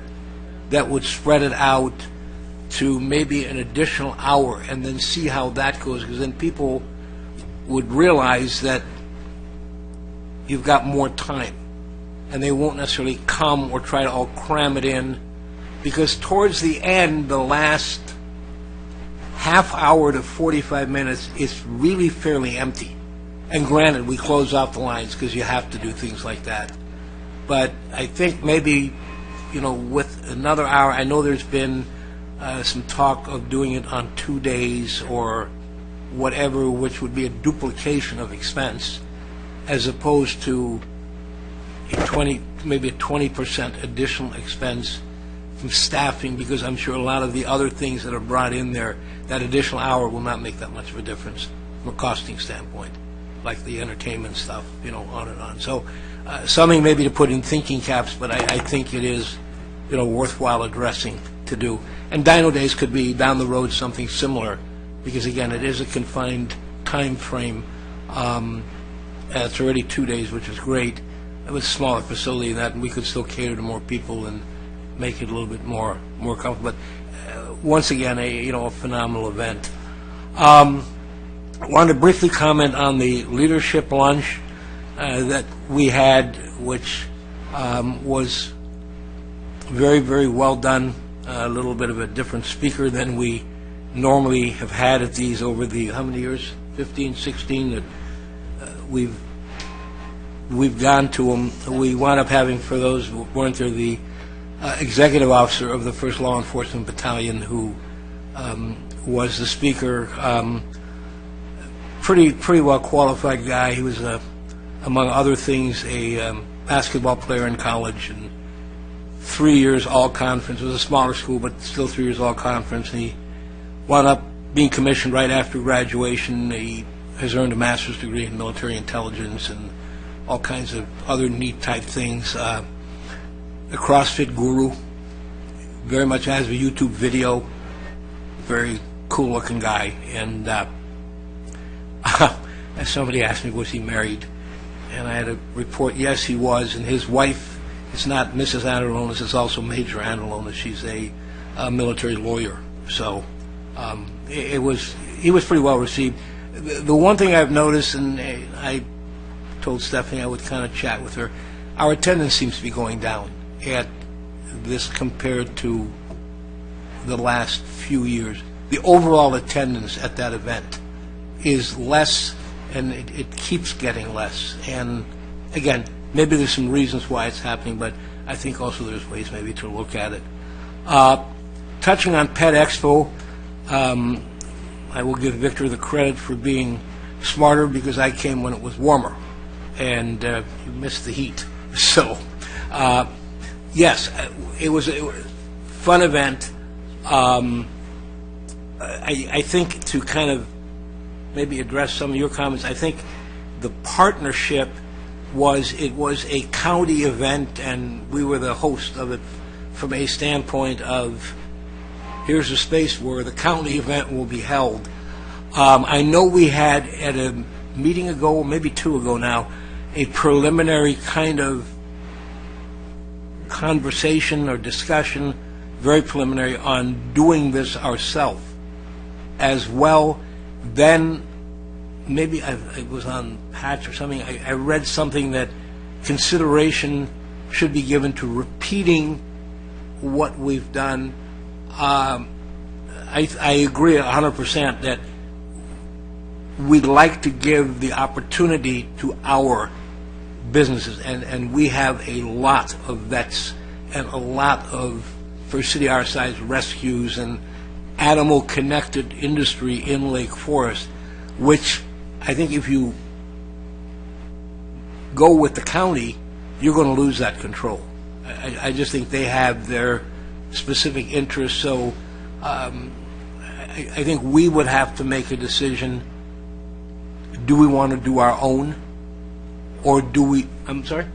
[SPEAKER 1] That would spread it out to maybe an additional hour, and then see how that goes, because then people would realize that you've got more time, and they won't necessarily come or try to all cram it in, because towards the end, the last half hour to 45 minutes is really fairly empty. And granted, we close out the lines because you have to do things like that. But I think maybe, with another hour, I know there's been some talk of doing it on 2 days or whatever, which would be a duplication of expense, as opposed to maybe a 20% additional expense some staffing, because I'm sure a lot of the other things that are brought in there, that additional hour will not make that much of a difference from a costing standpoint, like the entertainment stuff, on and on. So something maybe to put in thinking caps, but I think it is, worthwhile addressing to do. And Dino Days could be down the road something similar, because again, it is a confined time frame. It's already 2 days, which is great. It was a smaller facility than that, and we could still cater to more people and make it a little bit more comfortable. But once again, a phenomenal event. I wanted to briefly comment on the leadership lunch that we had, which was very, very well done. A little bit of a different speaker than we normally have had at these over the, how many years? 15, 16 that we've gone to them. We wound up having, for those who weren't there, the executive officer of the 1st Law Enforcement Battalion, who was the speaker. Pretty well qualified guy. He was, among other things, a basketball player in college, and 3 years all-conference. It was a smaller school, but still 3 years all-conference. And he wound up being commissioned right after graduation. He has earned a master's degree in military intelligence and all kinds of other neat type things. A CrossFit guru, very much has a YouTube video, very cool looking guy. And somebody asked me, was he married? And I had to report, yes, he was. And his wife, it's not Mrs. Andalonis, it's also Major Andalonis. She's a military lawyer. So he was pretty well received. The one thing I've noticed, and I told Stephanie I would kind of chat with her, our attendance seems to be going down at this compared to the last few years. The overall attendance at that event is less, and it keeps getting less. And again, maybe there's some reasons why it's happening, but I think also there's ways maybe to look at it. Touching on Pet Expo, I will give Victor the credit for being smarter, because I came when it was warmer, and you missed the heat. So, yes, it was a fun event. I think to kind of maybe address some of your comments, I think the partnership was a county event, and we were the host of it from a standpoint of here's a space where the county event will be held. I know we had at a meeting ago, maybe 2 ago now, a preliminary kind of conversation or discussion, very preliminary, on doing this ourselves as well. Then maybe I was on Patch or something, I read something that consideration should be given to repeating what we've done. I agree 100% that we'd like to give the opportunity to our businesses, and we have a lot of vets and a lot of, for a city our size, rescues and animal-connected industry in Lake Forest, which I think if you go with the county, you're going to lose that control. I just think they have their specific interests, so I think we would have to make a decision. Do we want to do our own, or do we, I'm sorry?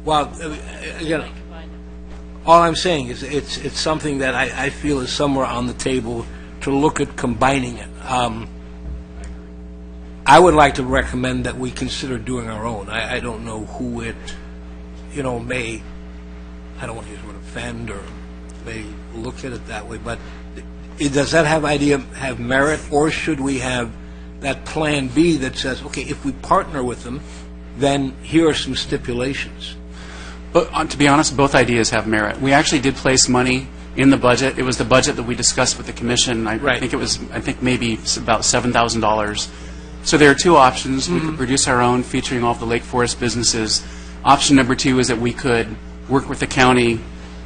[SPEAKER 1] Well, again, all I'm saying is it's something that I feel is somewhere on the table to look at combining it. I would like to recommend that we consider doing our own. I don't know who it, may, I don't want to use the word offend, or may look at it that way, but does that have merit, or should we have that plan B that says, okay, if we partner with them, then here are some stipulations?
[SPEAKER 5] But to be honest, both ideas have merit. We actually did place money in the budget. It was the budget that we discussed with the commission.
[SPEAKER 1] Right.
[SPEAKER 5] I think maybe about $7,000. So there are two options. We could produce our own, featuring all of the Lake Forest businesses. Option number 2 is that we could work with the county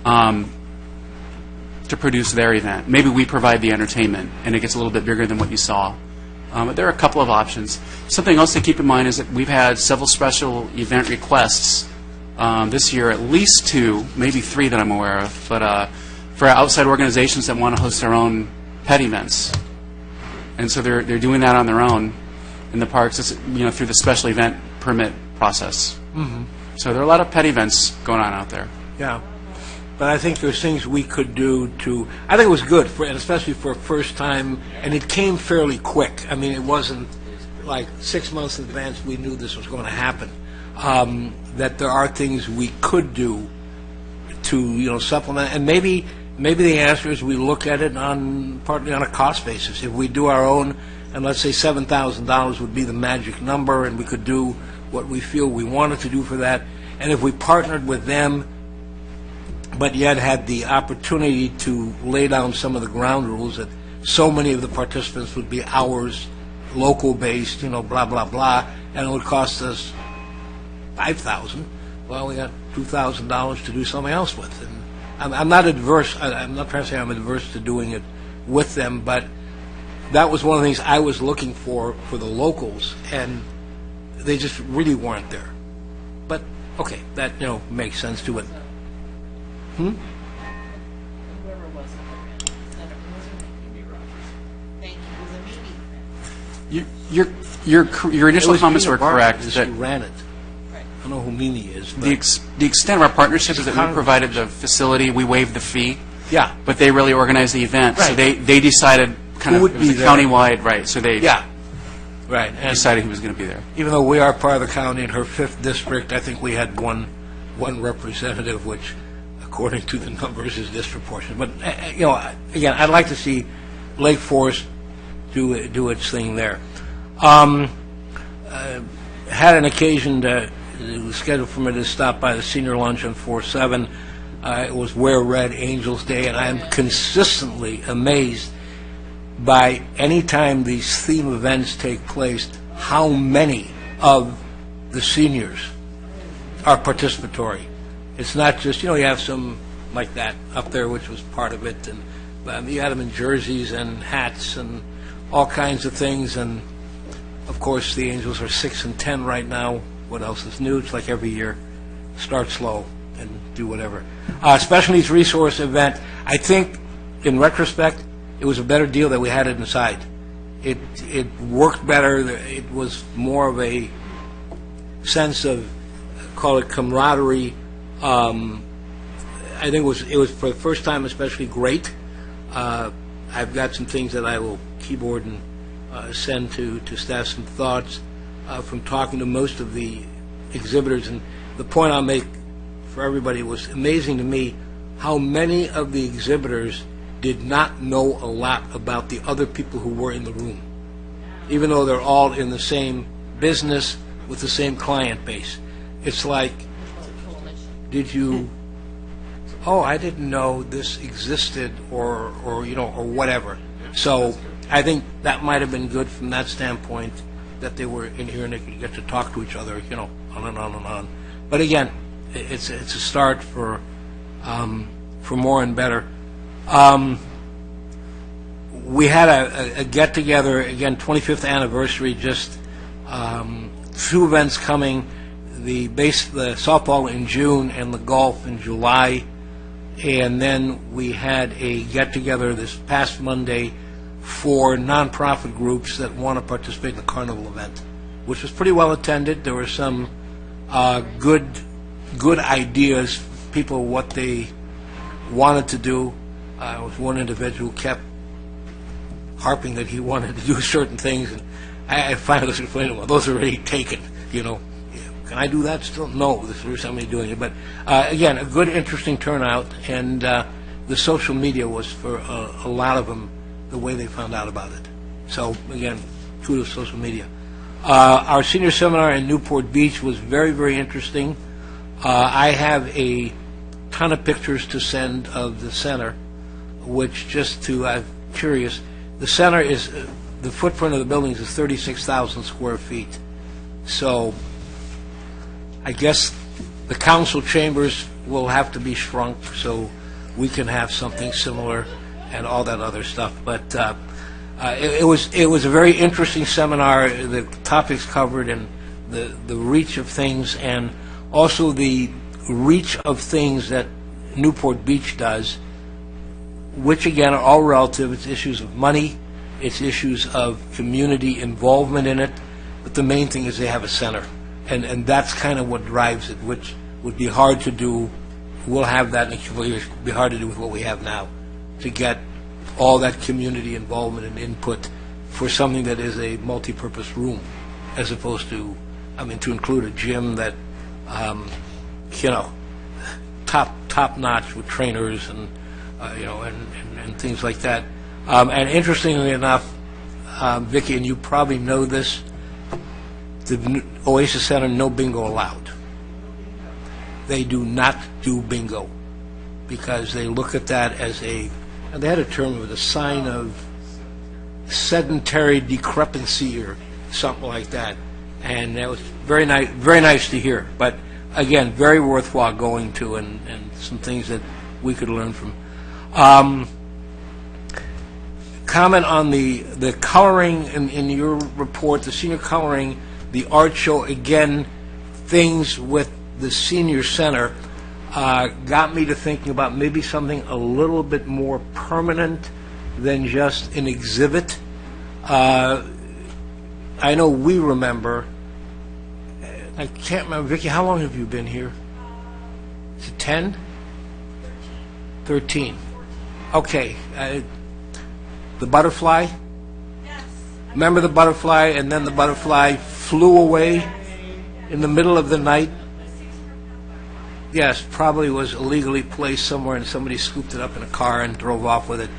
[SPEAKER 5] to produce their event. Maybe we provide the entertainment, and it gets a little bit bigger than what you saw. But there are a couple of options. Something else to keep in mind is that we've had several special event requests This year, at least 2, maybe 3 that I'm aware of, but for outside organizations that want to host their own pet events. And so they're doing that on their own in the parks, through the special event permit process. Mm-hmm. So there are a lot of pet events going on out there.
[SPEAKER 1] Yeah. But I think there's things we could do to, I think it was good, and especially for a first time, and it came fairly quick. I mean, it wasn't like 6 months in advance we knew this was going to happen. That there are things we could do to, supplement, and maybe the answer is we look at it partly on a cost basis. If we do our own, and let's say $7,000 would be the magic number, and we could do what we feel we wanted to do for that, and if we partnered with them, but yet had the opportunity to lay down some of the ground rules that so many of the participants would be ours, local-based, blah, blah, blah, and it would cost us $5,000. Well, we got $2,000 to do something else with. And I'm not adverse. I'm not trying to say I'm adverse to doing it with them, but that was one of the things I was looking for the locals, and they just really weren't there. But okay, that makes sense to it.
[SPEAKER 5] Your initial comments were correct.
[SPEAKER 1] That ran it. I don't know who Mimi is. But
[SPEAKER 5] the extent of our partnership is that we provided the facility, we waived the fee.
[SPEAKER 1] Yeah.
[SPEAKER 5] But they really organized the event,
[SPEAKER 1] right.
[SPEAKER 5] So they decided kind of, it was a countywide, right? So they
[SPEAKER 1] right. And
[SPEAKER 5] decided who was going to be there.
[SPEAKER 1] Even though we are part of the county in her 5th district, I think we had one representative, which, according to the numbers, is disproportionate. But again, I'd like to see Lake Forest do its thing there. Had an occasion to. It was scheduled for me to stop by the senior lunch on 4/7. It was Wear Red Angels Day, and I am consistently amazed by any time these theme events take place, how many of the seniors are participatory. It's not just, you have some like that up there, which was part of it, and you had them in jerseys and hats and all kinds of things, and of course the Angels are 6 and 10 right now. What else is new? It's like every year. Start slow and do whatever. Special Needs Resource Event, I think, in retrospect, it was a better deal that we had it inside. It worked better. It was more of a sense of, call it camaraderie. I think it was for the first time especially great. I've got some things that I will keyboard and send to staff, some thoughts from talking to most of the exhibitors. And the point I'll make for everybody was amazing to me how many of the exhibitors did not know a lot about the other people who were in the room, even though they're all in the same business with the same client base. It's like, I didn't know this existed, or whatever. So I think that might have been good from that standpoint, that they were in here and they could get to talk to each other, on and on and on. But again, it's a start for more and better. We had a get-together, again, 25th anniversary, just 2 events coming, the softball in June and the golf in July. And then we had a get-together this past Monday for nonprofit groups that want to participate in the carnival event, which was pretty well attended. There were some good ideas, people what they wanted to do. There was one individual who kept harping that he wanted to do certain things, and I finally explained to him, well, those are already taken, Can I do that still? No, there's somebody doing it. But again, a good, interesting turnout, and the social media was for a lot of them the way they found out about it. So again, kudos to social media. Our senior seminar in Newport Beach was very, very interesting. I have a ton of pictures to send of the center, which I'm curious. The center is, the footprint of the buildings is 36,000 square feet. So I guess the council chambers will have to be shrunk so we can have something similar and all that other stuff. But it was a very interesting seminar. The topics covered and the reach of things, and also the reach of things that Newport Beach does, which again are all relative. It's issues of money, it's issues of community involvement in it, but the main thing is they have a center. And that's kind of what drives it, which would be hard to do. We'll have that in a couple of years. It would be hard to do with what we have now, to get all that community involvement and input for something that is a multi-purpose room, as opposed to, to include a gym that, top notch with trainers and, and things like that. And interestingly enough, Vicki, and you probably know this, the Oasis Center, no bingo allowed. They do not do bingo because they look at that as they had a term of it, a sign of sedentary decrepancy or something like that. And that was very nice to hear. But again, very worthwhile going to, and some things that we could learn from. Comment on the coloring in your report, the senior coloring, the art show, again, things with the senior center got me to thinking about maybe something a little bit more permanent than just an exhibit. I know we remember, I can't remember, Vicki, how long have you been here? Is it 10? 13. Okay. The butterfly? Yes. Remember the butterfly, and then the butterfly flew away in the middle of the night? Yes, probably was illegally placed somewhere and somebody scooped it up in a car and drove off with it.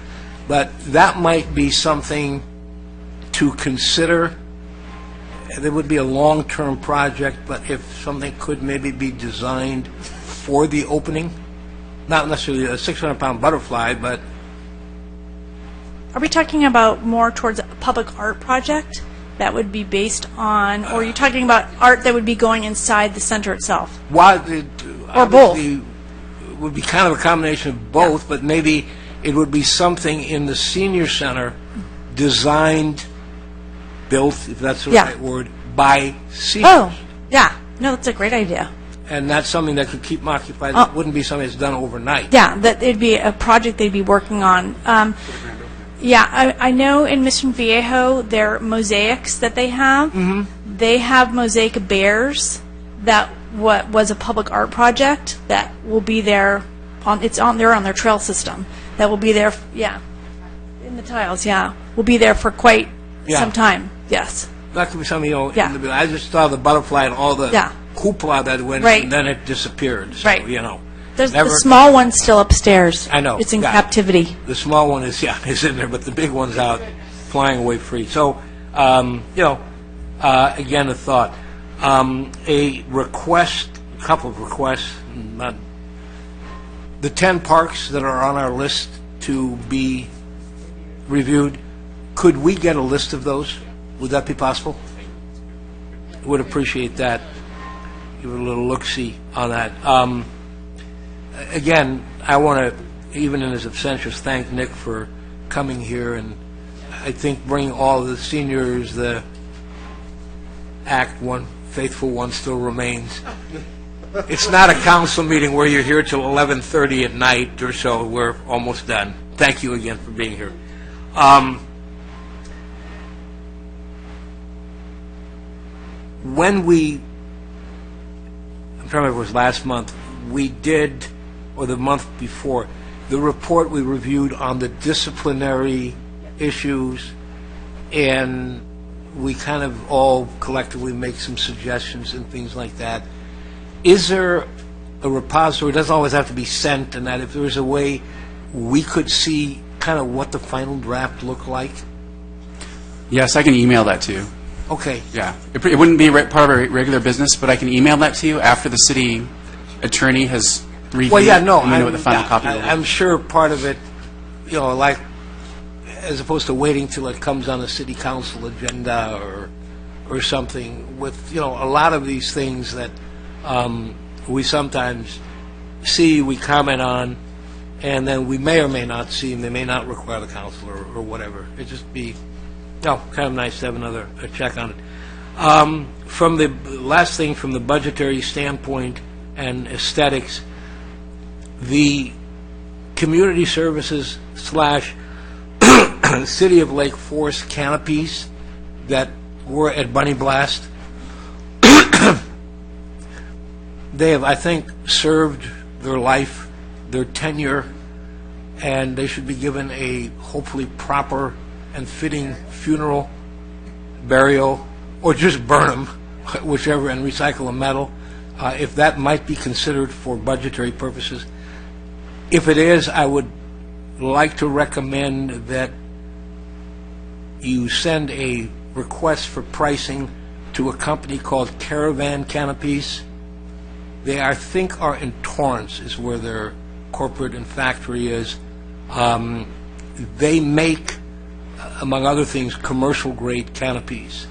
[SPEAKER 1] But that might be something to consider. There would be a long-term project, but if something could maybe be designed for the opening, not necessarily a 600-pound butterfly, but...
[SPEAKER 7] Are we talking about more towards a public art project that would be based on, or are you talking about art that would be going inside the center itself?
[SPEAKER 1] Or both? It would be kind of a combination of both, but maybe it would be something in the senior center designed, built, if that's the right word, by seniors.
[SPEAKER 7] Oh, yeah. No, that's a great idea.
[SPEAKER 1] And that's something that could keep them occupied. It wouldn't be something that's done overnight.
[SPEAKER 7] Yeah, that it'd be a project they'd be working on. I know in Mission Viejo, their mosaics that they have, they have mosaic bears that was a public art project that will be there. They're on their trail system. That will be there. In the tiles. Will be there for quite some time. Yes.
[SPEAKER 1] That could be something. I just saw the butterfly and all the hoopla that went, and then it disappeared. So,
[SPEAKER 7] There's the small one's still upstairs.
[SPEAKER 1] I know.
[SPEAKER 7] It's in captivity.
[SPEAKER 1] The small one is in there, but the big one's out flying away free. So, again, a thought. A couple of requests, the 10 parks that are on our list to be reviewed, could we get a list of those? Would that be possible? Would appreciate that. Give it a little look-see on that. Again, I want to, even in his absentia, thank Nick for coming here, and I think bringing all the seniors, the Act One, faithful one still remains. It's not a council meeting where you're here till 11:30 at night or so. We're almost done. Thank you again for being here. When I'm trying to remember if it was last month, we did, or the month before, the report we reviewed on the disciplinary issues, and we kind of all collectively make some suggestions and things like that. Is there a repository? It doesn't always have to be sent, and that if there was a way we could see kind of what the final draft looked like?
[SPEAKER 5] Yes, I can email that to you.
[SPEAKER 1] Okay.
[SPEAKER 5] Yeah. It wouldn't be part of our regular business, but I can email that to you after the city attorney has reviewed it. And you know what the final copy will be.
[SPEAKER 1] I'm sure part of it, like, as opposed to waiting till it comes on a city council agenda or something, with, a lot of these things that we sometimes see, we comment on, and then we may or may not see, and they may not require the council or whatever. It'd just be kind of nice to have a check on it. From the last thing, from the budgetary standpoint, and aesthetics. The community services / City of Lake Forest canopies that were at Bunny Blast, they have, I think, served their life, their tenure, and they should be given a hopefully proper and fitting funeral, burial, or just burn them, whichever, and recycle the metal, if that might be considered for budgetary purposes. If it is, I would like to recommend that you send a request for pricing to a company called Caravan Canopies. They, I think, are in Torrance, is where their corporate and factory is. They make, among other things, commercial-grade canopies,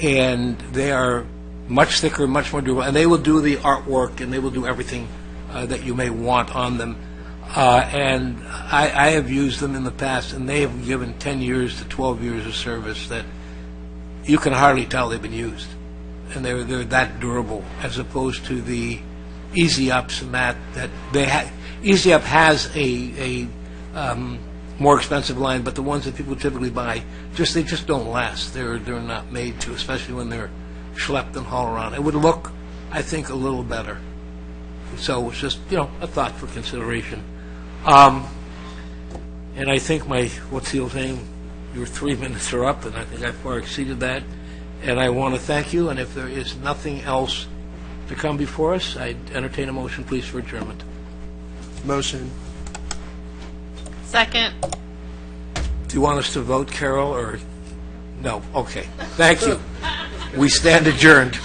[SPEAKER 1] and they are much thicker, much more durable, and they will do the artwork, and they will do everything that you may want on them. And I have used them in the past, and they have given 10 years to 12 years of service that you can hardly tell they've been used. And they're that durable, as opposed to the Easy Ups and that they have. Easy Up has a more expensive line, but the ones that people typically buy, they just don't last. They're not made to, especially when they're schlepped and hauled around. It would look, I think, a little better. So it's just, a thought for consideration. And I think what's the old saying? Your 3 minutes are up, and I think I far exceeded that. And I want to thank you, and if there is nothing else to come before us, I'd entertain a motion, please, for adjournment.
[SPEAKER 12] Motion.
[SPEAKER 3] Second.
[SPEAKER 1] Do you want us to vote, Carol, or no? Okay. Thank you. We stand adjourned.